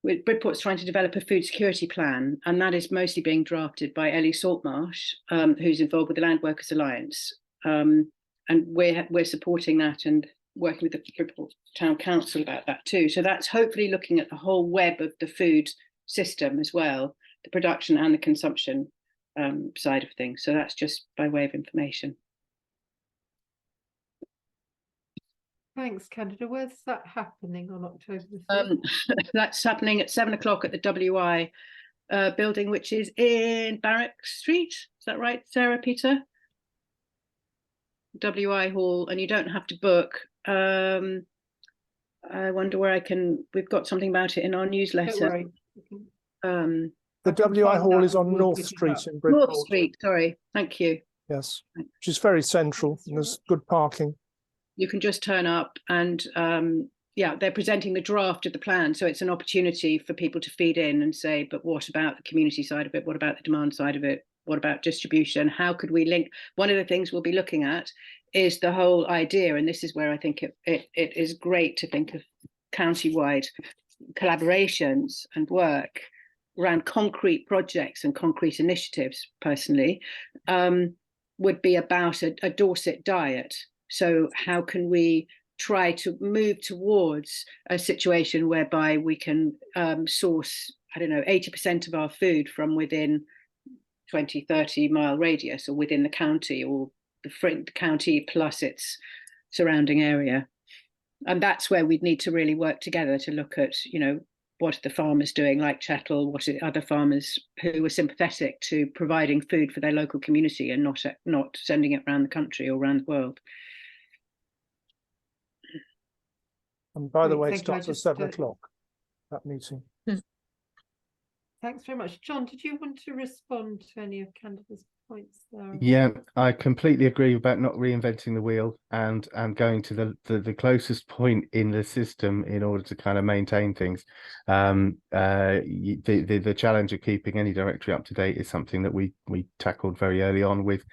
Speaker 8: Bridport's trying to develop a food security plan, and that is mostly being drafted by Ellie Saltmarsh, who's involved with the Land Workers Alliance, and we're supporting that and working with the Bridport Town Council about that too. So that's hopefully looking at the whole web of the food system as well, the production and the consumption side of things. So that's just by way of information.
Speaker 1: Thanks, Candida. Where's that happening on October the 5th?
Speaker 8: That's happening at 7 o'clock at the WI building, which is in Barrack Street. Is that right, Sarah, Peter? WI Hall, and you don't have to book. I wonder where we've got something about it in our newsletter.
Speaker 4: The WI Hall is on North Street in Bridport.
Speaker 8: North Street, sorry, thank you.
Speaker 4: Yes, which is very central, and there's good parking.
Speaker 8: You can just turn up and they're presenting the draft of the plan. So it's an opportunity for people to feed in and say, but what about the community side of it? What about the demand side of it? What about distribution? How could we link? One of the things we'll be looking at is the whole idea, and this is where I think it is great to think of county-wide collaborations and work around concrete projects and concrete initiatives, personally, would be about a Dorset diet. So how can we try to move towards a situation whereby we can source, I don't know, 80% of our food from within 20-30 mile radius, or within the county, or the county plus its surrounding area. And that's where we'd need to really work together to look at, you know, what are the farmers doing, like Chettle, what are other farmers who are sympathetic to providing food for their local community and not sending it around the country or around the world.
Speaker 4: And by the
Speaker 1: Great,
Speaker 4: way, it
Speaker 1: thank you. I
Speaker 4: starts at
Speaker 1: just,
Speaker 4: 7 o'clock, that meeting.
Speaker 1: Thanks very much. John, did you want to respond to any of Candida's points there?
Speaker 6: Yeah, I completely agree about not reinventing the wheel and going to the closest point in the system in order to kind of maintain things. The challenge of keeping any directory up to date is something that we tackled very early on with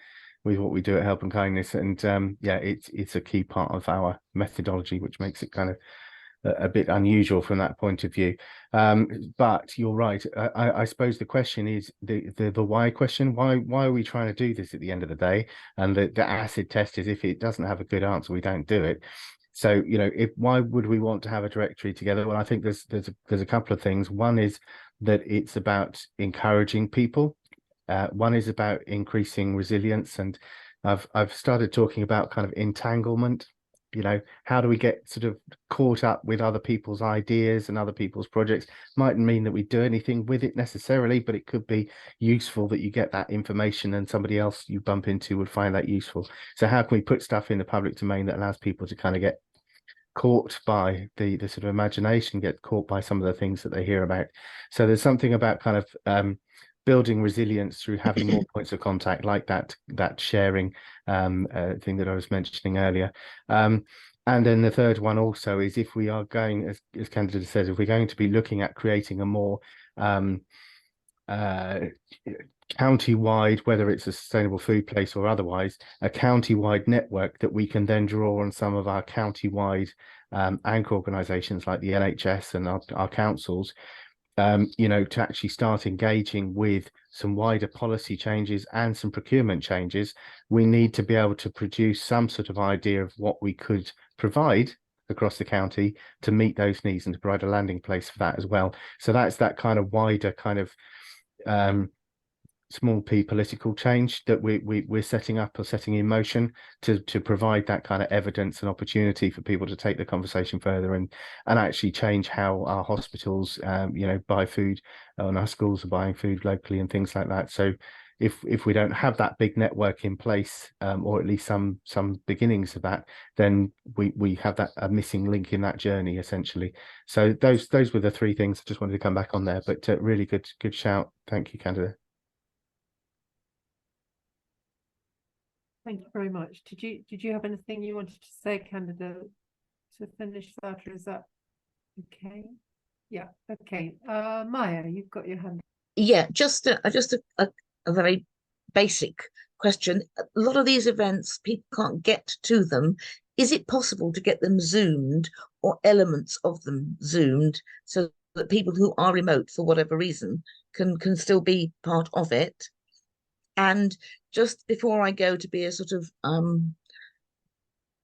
Speaker 6: what we do at Help and Kindness, and yeah, it's a key part of our methodology, which makes it kind of a bit unusual from that point of view. But you're right. I suppose the question is the why question. Why are we trying to do this at the end of the day? And the acid test is, if it doesn't have a good answer, we don't do it. So, you know, why would we want to have a directory together? Well, I think there's a couple of things. One is that it's about encouraging people. One is about increasing resilience, and I've started talking about kind of entanglement. You know, how do we get sort of caught up with other people's ideas and other people's projects? Mightn't mean that we do anything with it necessarily, but it could be useful that you get that information and somebody else you bump into would find that useful. So how can we put stuff in the public domain that allows people to kind of get caught by the sort of imagination, get caught by some of the things that they hear about? So there's something about kind of building resilience through having more points of contact, like that sharing thing that I was mentioning earlier. And then the third one also is, if we are going, as Candida says, if we're going to be looking at creating a more county-wide, whether it's a sustainable food place or otherwise, a county-wide network that we can then draw on some of our county-wide anchor organisations like the NHS and our councils, you know, to actually start engaging with some wider policy changes and some procurement changes. We need to be able to produce some sort of idea of what we could provide across the county to meet those needs and to provide a landing place for that as well. So that's that kind of wider kind of small p political change that we're setting up or setting in motion to provide that kind of evidence and opportunity for people to take the conversation further and actually change how our hospitals you know, buy food, and our schools are buying food locally and things like that. So if we don't have that big network in place, or at least some beginnings of that, then we have that a missing link in that journey essentially. So those were the three things I just wanted to come back on there, but really good shout. Thank you, Candida.
Speaker 1: Thank you very much. Did you have anything you wanted to say, Candida, to finish that, or is that okay? Yeah, okay. Maya, you've got your hand.
Speaker 9: Yeah, just a very basic question. A lot of these events, people can't get to them. Is it possible to get them Zoomed, or elements of them Zoomed, so that people who are remote for whatever reason can still be part of it? And just before I go to be a sort of I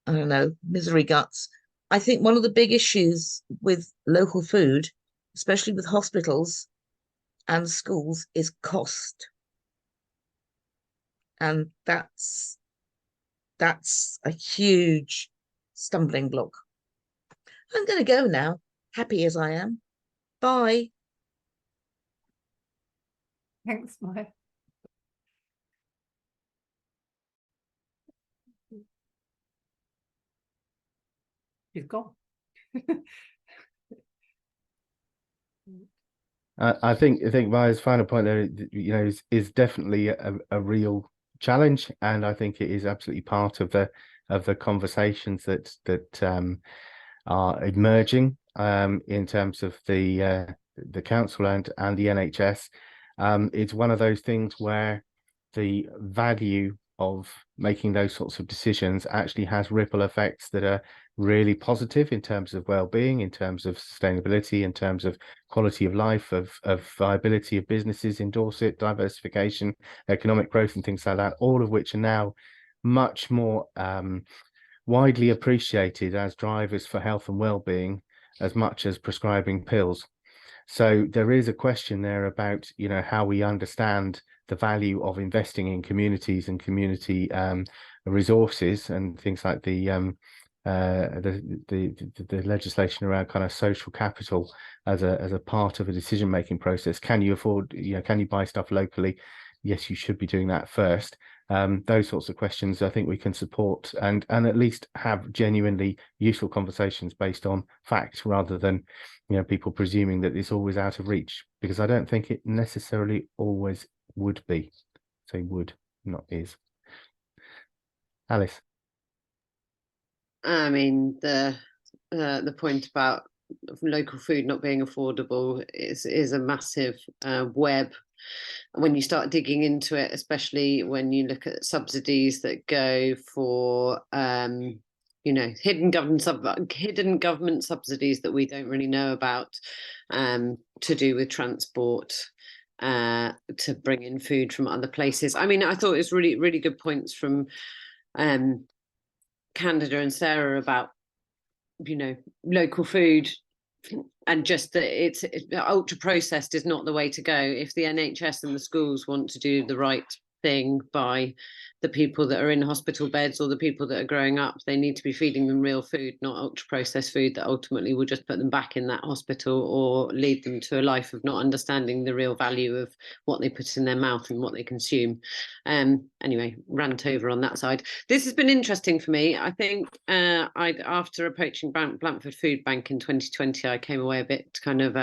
Speaker 9: don't know, misery guts, I think one of the big issues with local food, especially with hospitals and schools, is cost. And that's a huge stumbling block. I'm going to go now, happy as I am. Bye.
Speaker 1: Thanks, Maya. She's gone.
Speaker 6: I think Maya's final point there, you know, is definitely a real challenge, and I think it is absolutely part of the conversations that are emerging in terms of the council and the NHS. It's one of those things where the value of making those sorts of decisions actually has ripple effects that are really positive in terms of well-being, in terms of sustainability, in terms of quality of life, of viability of businesses in Dorset, diversification, economic growth and things like that, all of which are now much more widely appreciated as drivers for health and well-being as much as prescribing pills. So there is a question there about, you know, how we understand the value of investing in communities and community resources and things like the legislation around kind of social capital as a part of a decision-making process. Can you afford, you know, can you buy stuff locally? Yes, you should be doing that first. Those sorts of questions I think we can support and at least have genuinely useful conversations based on fact rather than, you know, people presuming that it's always out of reach, because I don't think it necessarily always would be. Say would, not is. Alice.
Speaker 11: I mean, the point about local food not being affordable is a massive web. When you start digging into it, especially when you look at subsidies that go for you know, hidden government subsidies that we don't really know about, to do with transport, to bring in food from other places. I mean, I thought it was really good points from Candida and Sarah about, you know, local food, and just that it's ultra processed is not the way to go. If the NHS and the schools want to do the right thing by the people that are in hospital beds or the people that are growing up, they need to be feeding them real food, not ultra processed food that ultimately will just put them back in that hospital or lead them to a life of not understanding the real value of what they put in their mouth and what they consume. Anyway, rant over on that side. This has been interesting for me. I think after approaching Blandford Food Bank in 2020, I came away a bit kind of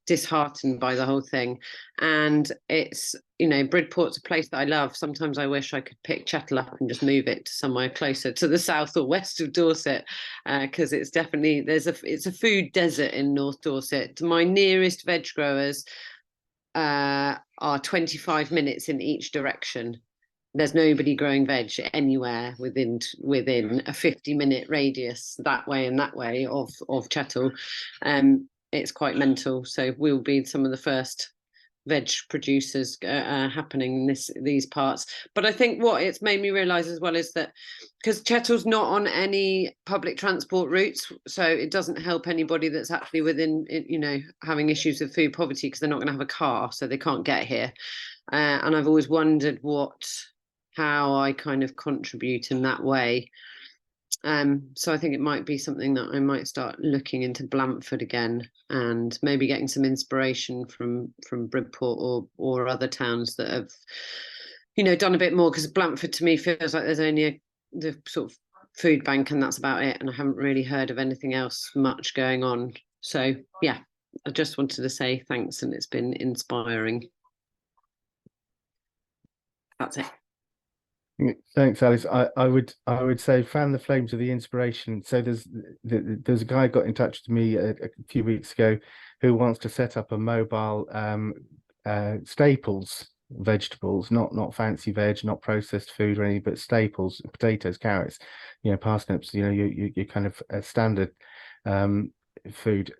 Speaker 11: disheartened by the whole thing. And it's, you know, Bridport's a place that I love. Sometimes I wish I could pick Chettle up and just move it to somewhere closer to the south or west of Dorset, because it's definitely, it's a food desert in North Dorset. My nearest veg growers are 25 minutes in each direction. There's nobody growing veg anywhere within a 50-minute radius that way and that way of Chettle. It's quite mental. So we'll be some of the first veg producers happening in these parts. But I think what it's made me realise as well is that because Chettle's not on any public transport routes, so it doesn't help anybody that's actually within, you know, having issues with food poverty, because they're not going to have a car, so they can't get here. And I've always wondered how I kind of contribute in that way. So I think it might be something that I might start looking into Blandford again, and maybe getting some inspiration from Bridport or other towns that have, you know, done a bit more, because Blandford to me feels like there's only the sort of food bank and that's about it, and I haven't really heard of anything else much going on. So yeah, I just wanted to say thanks, and it's been inspiring. That's it.
Speaker 6: Thanks, Alice. I would say fan the flames of the inspiration. So there's a guy got in touch with me a few weeks ago who wants to set up a mobile staples vegetables, not fancy veg, not processed food or anything, but staples, potatoes, carrots, you know, parsnips, you know, you kind of standard food.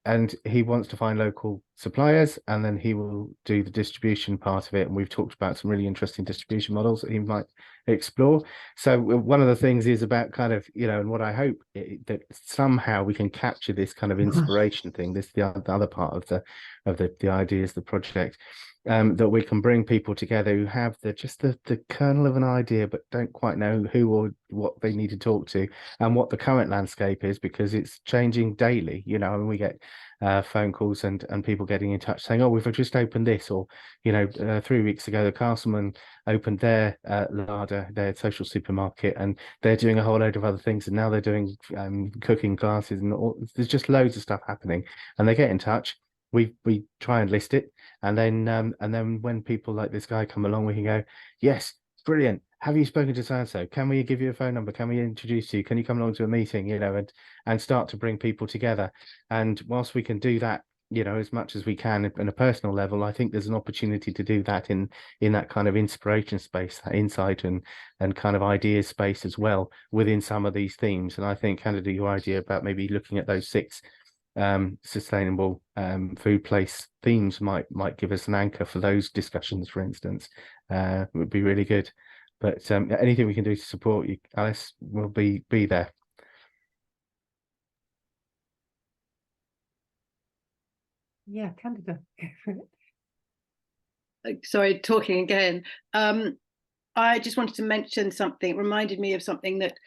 Speaker 6: And he wants to find local suppliers, and then he will do the distribution part of it. And we've talked about some really interesting distribution models that he might explore. So one of the things is about kind of, you know, and what I hope that somehow we can capture this kind of inspiration thing. This the other part of the ideas, the project, that we can bring people together who have the kernel of an idea, but don't quite know who or what they need to talk to, and what the current landscape is, because it's changing daily. You know, and we get phone calls and people getting in touch saying, oh, we've just opened this, or, you know, 3 weeks ago the Castleman opened their larder, their social supermarket, and they're doing a whole load of other things, and now they're doing cooking classes, and there's just loads of stuff happening, and they get in touch. We try and list it, and then when people like this guy come along, we can go, yes, brilliant. Have you spoken to so-and-so? Can we give you a phone number? Can we introduce you? Can you come along to a meeting? You know, and start to bring people together. And whilst we can do that you know, as much as we can on a personal level. I think there's an opportunity to do that in that kind of inspiration space, that insight and kind of idea space as well within some of these themes. And I think, Canada, your idea about maybe looking at those 6 sustainable food place themes might give us an anchor for those discussions, for instance. Would be really good. But anything we can do to support you, Alice, will be there.
Speaker 1: Yeah, Canada.
Speaker 8: Sorry, talking again. I just wanted to mention something. It reminded me of something that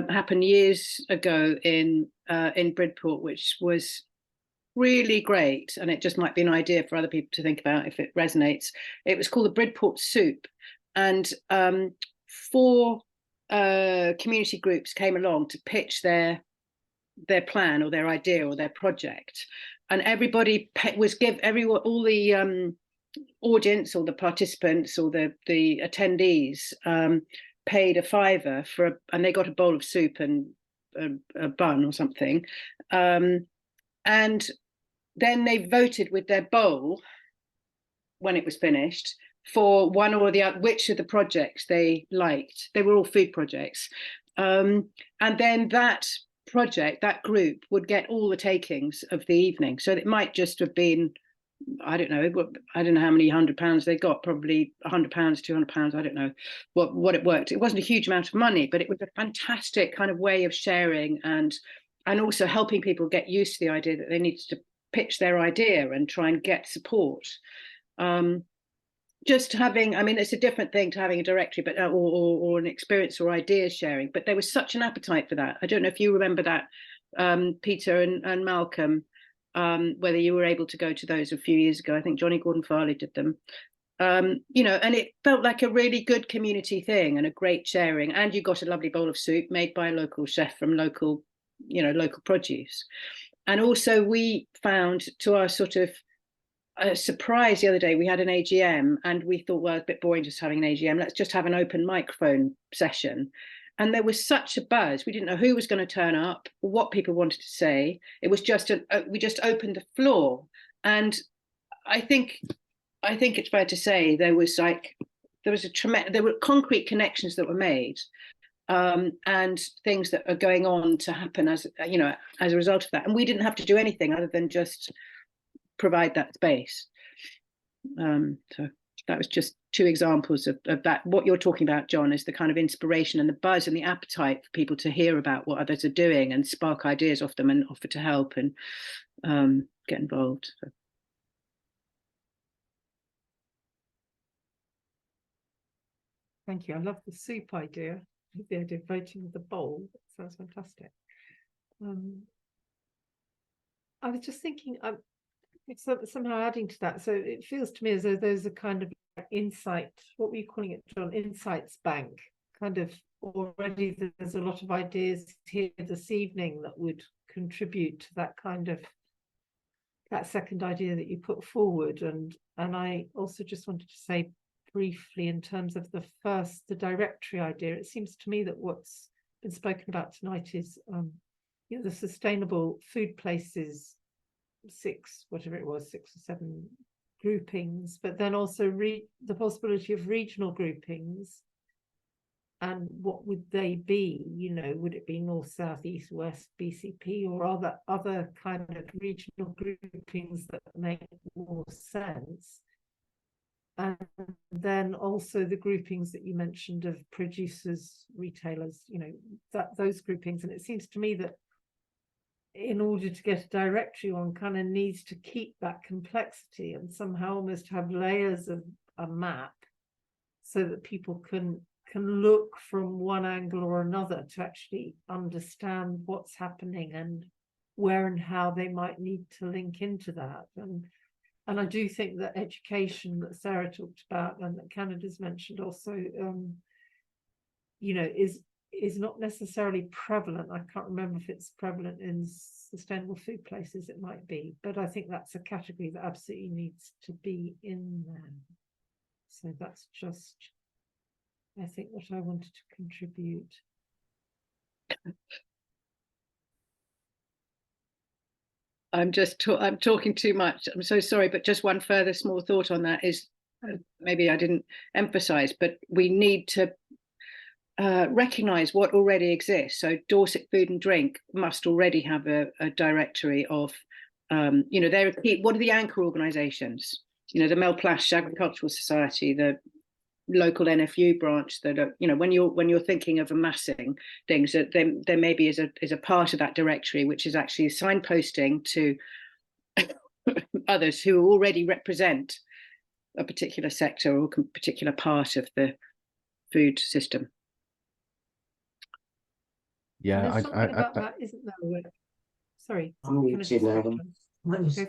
Speaker 8: happened years ago in Bridport, which was really great, and it just might be an idea for other people to think about if it resonates. It was called the Bridport Soup, and 4 community groups came along to pitch their plan or their idea or their project, and everybody was all the audience or the participants or the attendees paid a £5 and they got a bowl of soup and a bun or something, and then they voted with their bowl when it was finished for one or the other, which of the projects they liked. They were all food projects, and then that project, that group, would get all the takings of the evening. So it might just have been, I don't know how many £100 they got, probably £100, £200, I don't know what it worked. It wasn't a huge amount of money, but it was a fantastic kind of way of sharing and also helping people get used to the idea that they needed to pitch their idea and try and get support. Just having, I mean, it's a different thing to having a directory, but or an experience or idea sharing. But there was such an appetite for that. I don't know if you remember that, Peter and Malcolm, whether you were able to go to those a few years ago. I think Johnny Gordon Farley did them. You know, and it felt like a really good community thing and a great sharing. And you got a lovely bowl of soup made by a local chef from local produce. And also we found, to our sort of surprise the other day, we had an AGM and we thought, well, it's a bit boring just having an AGM. Let's just have an open microphone session. And there was such a buzz. We didn't know who was going to turn up, or what people wanted to say. It was just we just opened the floor, and I think it's fair to say there were concrete connections that were made, and things that are going on to happen as a result of that. And we didn't have to do anything other than just provide that space. So that was just 2 examples of that. What you're talking about, John, is the kind of inspiration and the buzz and the appetite for people to hear about what others are doing and spark ideas off them and offer to help and get involved. So.
Speaker 1: Thank you. I love the soup idea. The idea of voting with the bowl. That sounds fantastic. I was just thinking, it's somehow adding to that. So it feels to me as though there's a kind of insight, what were you calling it, John? Insights bank. Kind of already there's a lot of ideas here this evening that would contribute to that kind of, that second idea that you put forward. And I also just wanted to say briefly in terms of the directory idea, it seems to me that what's been spoken about tonight is the sustainable food places, 6 or 7 groupings, but then also the possibility of regional groupings. And what would they be? Would it be north, south, east, west, BCP, or other kind of regional groupings that make more sense? And then also the groupings that you mentioned of producers, retailers, those groupings. And it seems to me that in order to get a directory, one kind of needs to keep that complexity and somehow almost have layers of a map so that people can look from one angle or another to actually understand what's happening and where and how they might need to link into that. And I do think that education that Sarah talked about and that Canada's mentioned also, is not necessarily prevalent. I can't remember if it's prevalent in sustainable food places, it might be, but I think that's a category that absolutely needs to be in there. So that's just, I think, what I wanted to contribute.
Speaker 8: I'm talking too much. I'm so sorry, but just one further small thought on that is maybe I didn't emphasize, but we need to recognise what already exists. So Dorset Food and Drink must already have a directory of, they're what are the anchor organisations? The Melplash Agricultural Society, the local NFU branch that are, when you're thinking of amassing things, that there maybe is a part of that directory which is actually signposting to others who already represent a particular sector or a particular part of the food system.
Speaker 1: And
Speaker 6: Yeah,
Speaker 1: there's something about that, isn't there? Sorry, can I just go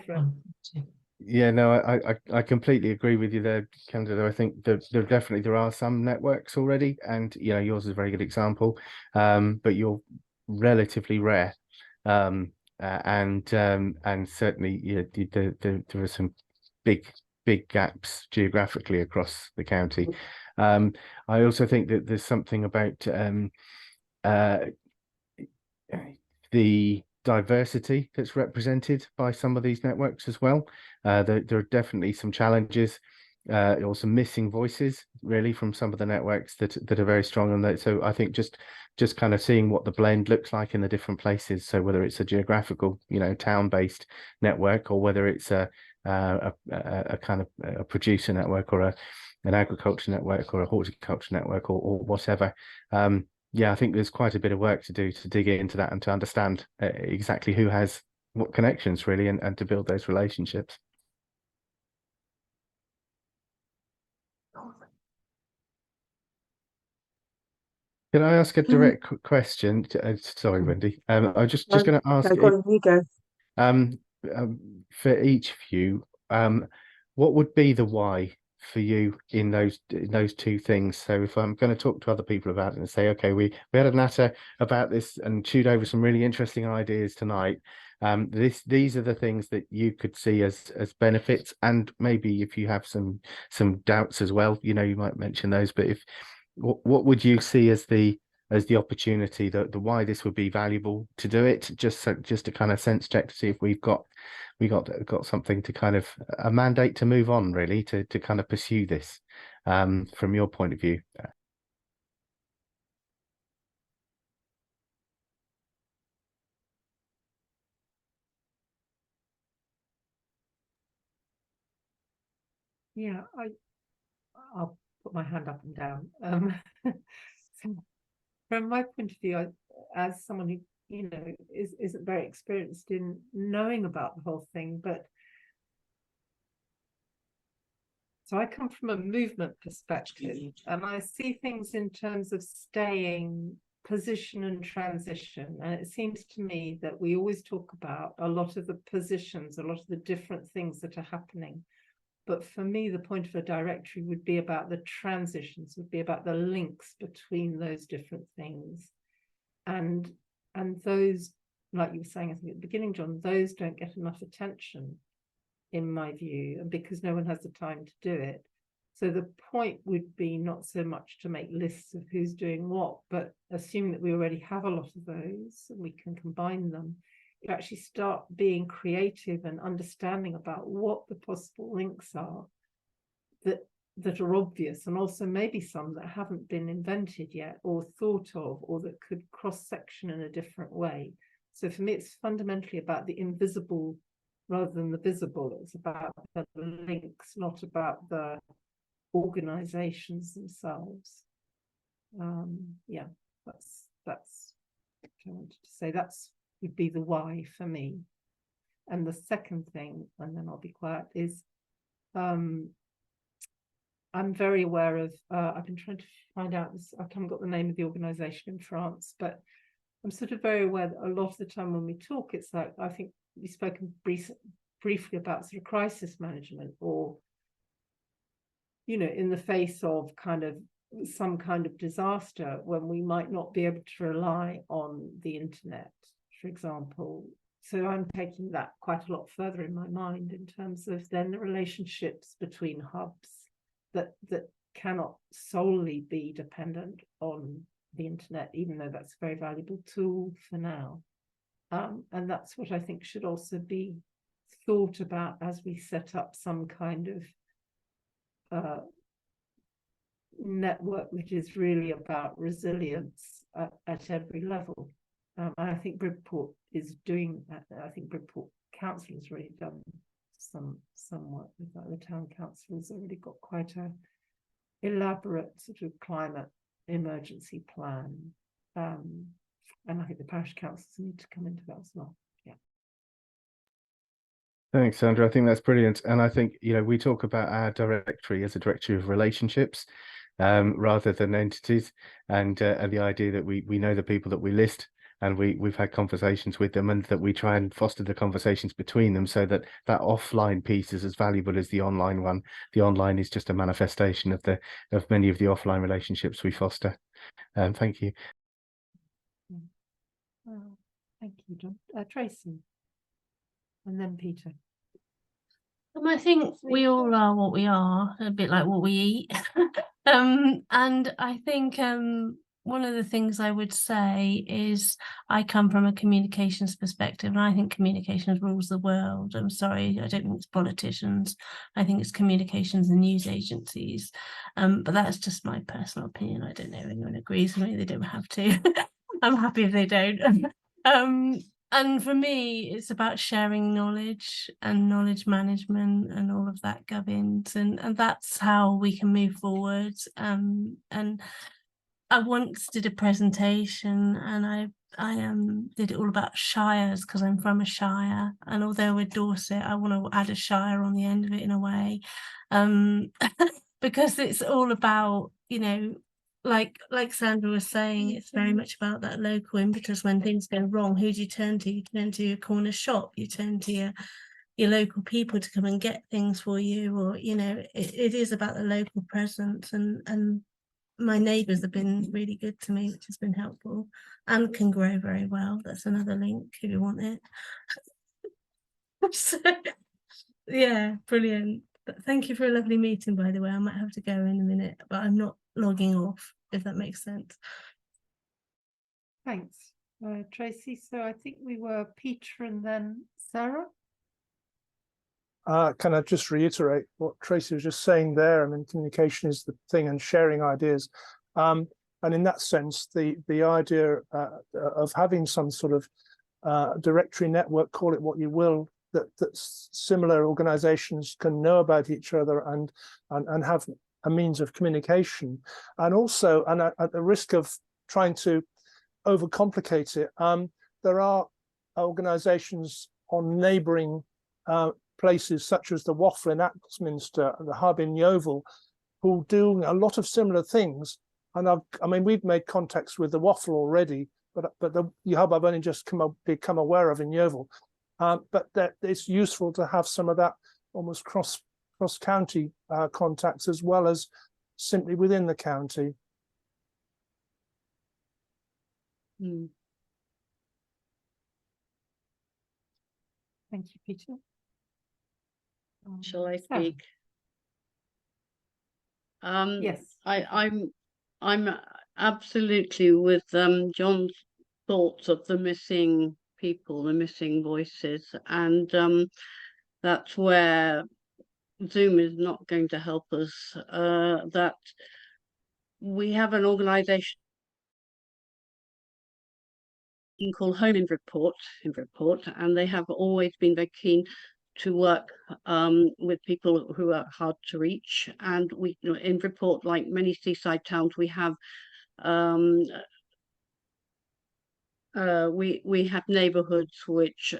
Speaker 1: for it?
Speaker 6: yeah, no, I completely agree with you there, Candida. I think there are some networks already, and yours is a very good example. But you're relatively rare, and certainly there are some big gaps geographically across the county. I also think that there's something about the diversity that's represented by some of these networks as well. There are definitely some challenges or some missing voices really from some of the networks that are very strong on that. So I think just kind of seeing what the blend looks like in the different places. So whether it's a geographical, town-based network, or whether it's a kind of a producer network, or an agriculture network, or a horticulture network, or whatever. Yeah, I think there's quite a bit of work to do to dig into that and to understand exactly who has what connections really, and to build those relationships. Can I ask a direct question? Sorry, Wendy. I was just going to ask.
Speaker 3: No, go on, you go.
Speaker 6: For each of you, what would be the why for you in those two things? So if I'm going to talk to other people about it and say, okay, we had a natter about this and chewed over some really interesting ideas tonight. These are the things that you could see as benefits, and maybe if you have some doubts as well, you might mention those. But what would you see as the opportunity, the why this would be valuable to do it? Just to kind of sense check to see if we got something to kind of a mandate to move on, really, to kind of pursue this from your point of view.
Speaker 1: Yeah, I'll put my hand up and down. So from my point of view, as someone who isn't very experienced in knowing about the whole thing, but so I come from a movement perspective, and I see things in terms of staying, position and transition. And it seems to me that we always talk about a lot of the positions, a lot of the different things that are happening. But for me, the point of a directory would be about the transitions, would be about the links between those different things. And those, like you were saying, I think at the beginning, John, those don't get enough attention, in my view, and because no one has the time to do it. So the point would be not so much to make lists of who's doing what, but assume that we already have a lot of those and we can combine them. You actually start being creative and understanding about what the possible links are that are obvious, and also maybe some that haven't been invented yet or thought of, or that could cross-section in a different way. So for me, it's fundamentally about the invisible rather than the visible. It's about the links, not about the organizations themselves. Yeah, that's what I wanted to say. That's would be the why for me. And the second thing, and then I'll be quiet, is I'm very aware of, I've been trying to find out this, I haven't got the name of the organization in France, but I'm sort of very aware that a lot of the time when we talk, it's like, I think we've spoken briefly about sort of crisis management, or, in the face of kind of some kind of disaster, when we might not be able to rely on the internet, for example. So I'm taking that quite a lot further in my mind in terms of then the relationships between hubs that cannot solely be dependent on the internet, even though that's a very valuable tool for now. And that's what I think should also be thought about as we set up some kind of network which is really about resilience at every level. And I think Bridport is doing that. I think Bridport Council has really done some work with that. The town council has already got quite a elaborate sort of climate emergency plan. And I think the parish councils need to come into that as well. Yeah.
Speaker 6: Thanks, Sandra. I think that's brilliant. And I think, we talk about our directory as a directory of relationships rather than entities. And the idea that we know the people that we list, and we've had conversations with them, and that we try and foster the conversations between them, so that offline piece is as valuable as the online one. The online is just a manifestation of many of the offline relationships we foster. Thank you.
Speaker 1: Thank you, John. Tracy, and then Peter.
Speaker 14: I think we all are what we are, a bit like what we eat. And I think one of the things I would say is I come from a communications perspective, and I think communications rules the world. I'm sorry, I don't think it's politicians. I think it's communications and news agencies. But that's just my personal opinion. I don't know if anyone agrees with me. They don't have to. I'm happy if they don't. And for me, it's about sharing knowledge and knowledge management and all of that gubbins, and that's how we can move forward. And I once did a presentation, and I did it all about shires, because I'm from a shire, and although we're Dorset, I want to add a shire on the end of it in a way, because it's all about, like Sandra was saying, it's very much about that local impetus. When things go wrong, who do you turn to? You turn to your corner shop, you turn to your local people to come and get things for you, or it is about the local presence, and my neighbours have been really good to me, which has been helpful, and can grow very well. That's another link if you want it. So, yeah, brilliant. Thank you for a lovely meeting, by the way. I might have to go in a minute, but I'm not logging off, if that makes sense.
Speaker 1: Thanks, Tracy. So I think we were Peter and then Sarah.
Speaker 4: Can I just reiterate what Tracy was just saying there? I mean, communication is the thing, and sharing ideas. And in that sense, the idea of having some sort of directory network, call it what you will, that similar organizations can know about each other and have a means of communication. And also, and at the risk of trying to overcomplicate it, there are organizations on neighboring places such as the Waffle in Axminster, the Hub in Yeovil, who do a lot of similar things. And I mean, we've made contacts with the Waffle already, but the Hub I've only just become aware of in Yeovil. But that it's useful to have some of that almost cross-county contacts, as well as simply within the county.
Speaker 1: Thank you, Peter.
Speaker 7: Shall I speak?
Speaker 1: Yes.
Speaker 7: I'm absolutely with John's thoughts of the missing people, the missing voices, and that's where Zoom is not going to help us. That we have an organisation called Home in Bridport, and they have always been very keen to work with people who are hard to reach. And we, in Bridport, like many seaside towns, we have we have neighbourhoods which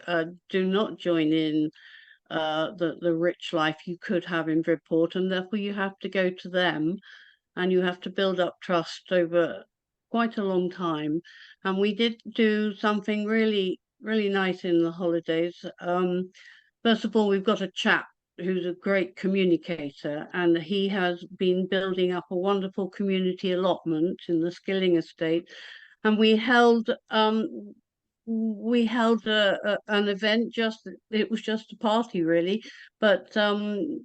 Speaker 7: do not join in the rich life you could have in Bridport, and therefore you have to go to them, and you have to build up trust over quite a long time. And we did do something really nice in the holidays. First of all, we've got a chap who's a great communicator, and he has been building up a wonderful community allotment in the Skilling estate. And we held we held an event. It was just a party really, but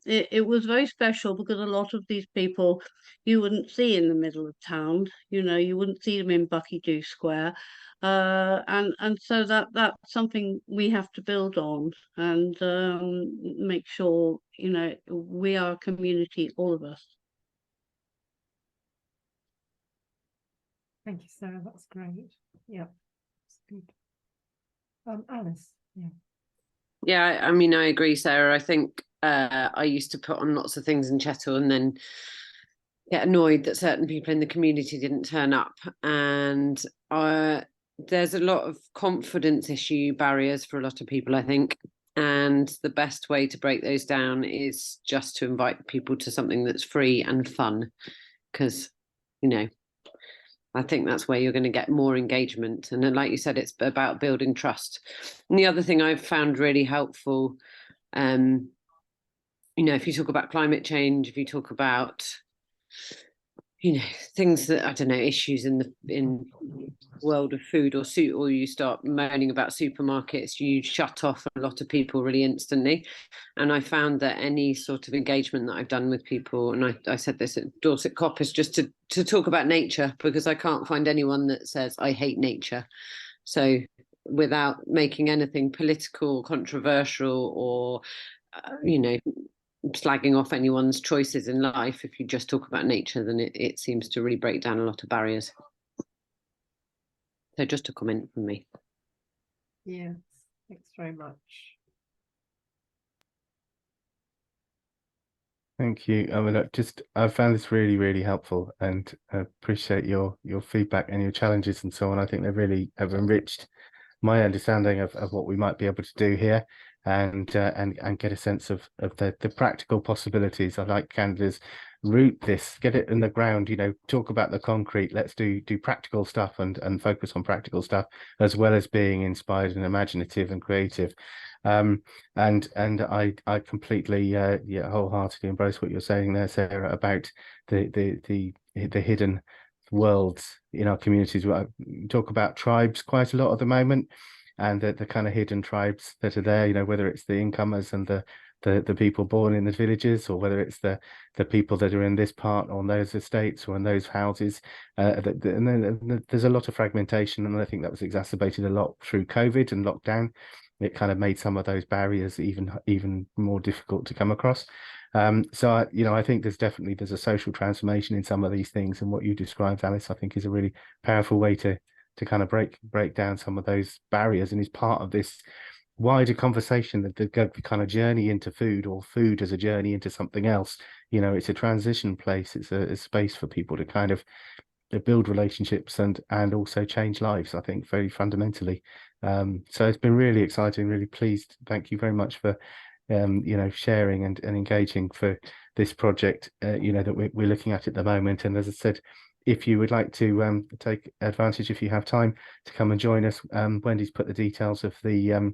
Speaker 7: it was very special because a lot of these people you wouldn't see in the middle of town. You know, you wouldn't see them in Buckydew Square, and so that's something we have to build on and make sure, you know, we are a community, all of us.
Speaker 1: Thank you, Sarah. That's great. Yeah, that's good. Alice, yeah.
Speaker 11: Yeah, I mean, I agree, Sarah. I think I used to put on lots of things in Chettle and then get annoyed that certain people in the community didn't turn up. And there's a lot of confidence issue barriers for a lot of people, I think. And the best way to break those down is just to invite people to something that's free and fun. Because, you know, I think that's where you're going to get more engagement. And then, like you said, it's about building trust. And the other thing I've found really helpful, you know, if you talk about climate change, if you talk about, you know, things that, I don't know, issues in the world of food or you start moaning about supermarkets, you shut off a lot of people really instantly. And I found that any sort of engagement that I've done with people, and I said this at Dorset COP, is just to talk about nature, because I can't find anyone that says I hate nature. So without making anything political, controversial, or you know, slagging off anyone's choices in life, if you just talk about nature, then it seems to really break down a lot of barriers. So just a comment from me.
Speaker 1: Yes, thanks very much.
Speaker 6: Thank you. I mean, I found this really, really helpful, and I appreciate your feedback and your challenges and so on. I think they really have enriched my understanding of what we might be able to do here, and get a sense of the practical possibilities. I like Canada's root this, get it in the ground, you know, talk about the concrete. Let's do practical stuff and focus on practical stuff, as well as being inspired and imaginative and creative. And I completely wholeheartedly embrace what you're saying there, Sarah, about the hidden worlds in our communities. We talk about tribes quite a lot at the moment, and the kind of hidden tribes that are there, you know, whether it's the incomers and the people born in the villages, or whether it's the people that are in this part on those estates or in those houses. And then there's a lot of fragmentation, and I think that was exacerbated a lot through COVID and lockdown. It kind of made some of those barriers even more difficult to come across. So I think there's a social transformation in some of these things, and what you described, Alice, I think is a really powerful way to kind of break down some of those barriers, and is part of this wider conversation that the kind of journey into food, or food as a journey into something else. You know, it's a transition place. It's a space for people to kind of build relationships and also change lives, I think, very fundamentally. So it's been really exciting, really pleased. Thank you very much for sharing and engaging for this project that we're looking at the moment. And as I said, if you would like to take advantage, if you have time to come and join us, Wendy's put the details of the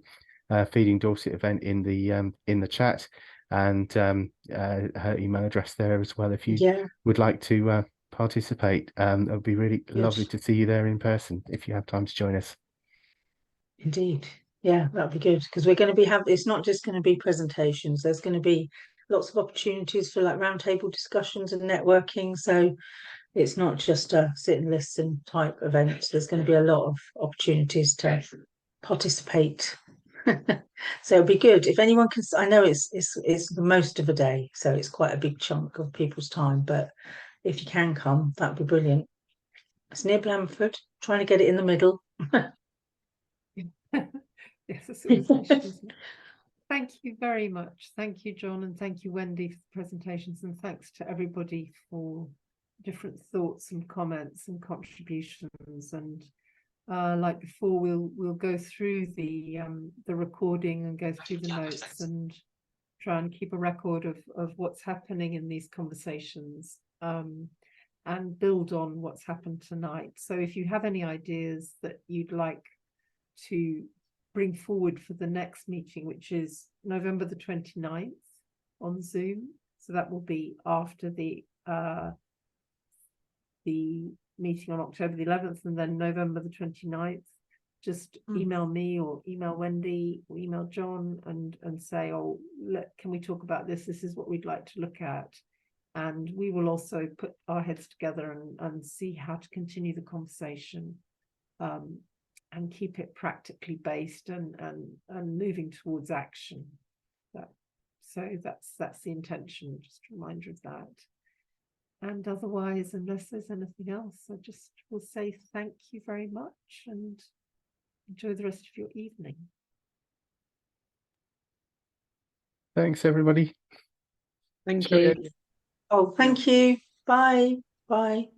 Speaker 6: Feeding Dorset event in the chat, and her email address there as well, if you would like to participate. It would be really lovely to see you there in person if you have time to join us.
Speaker 3: Indeed. Yeah, that'd be good, because we're going to be it's not just going to be presentations. There's going to be lots of opportunities for like roundtable discussions and networking. So it's not just a sit and listen type event. There's going to be a lot of opportunities to participate. So it'd be good if anyone can. I know it's the most of a day, so it's quite a big chunk of people's time. But if you can come, that'd be brilliant. It's near Blandford. Trying to get it in the middle.
Speaker 1: Yes, it's always an issue, isn't it? Thank you very much. Thank you, John, and thank you, Wendy, for the presentations, and thanks to everybody for different thoughts and comments and contributions. And like before, we'll go through the recording and go through the notes and try and keep a record of what's happening in these conversations, and build on what's happened tonight. So if you have any ideas that you'd like to bring forward for the next meeting, which is November the 29th on Zoom, so that will be after the meeting on October the 11th, and then November the 29th, just email me or email Wendy or email John and say, oh, look, can we talk about this? This is what we'd like to look at. And we will also put our heads together and see how to continue the conversation and keep it practically based and moving towards action. So that's the intention, just a reminder of that. And otherwise, unless there's anything else, I just will say thank you very much and enjoy the rest of your evening.
Speaker 6: Thanks, everybody.
Speaker 11: Thank
Speaker 6: Cheerio.
Speaker 11: you.
Speaker 3: Oh, thank you. Bye. Bye.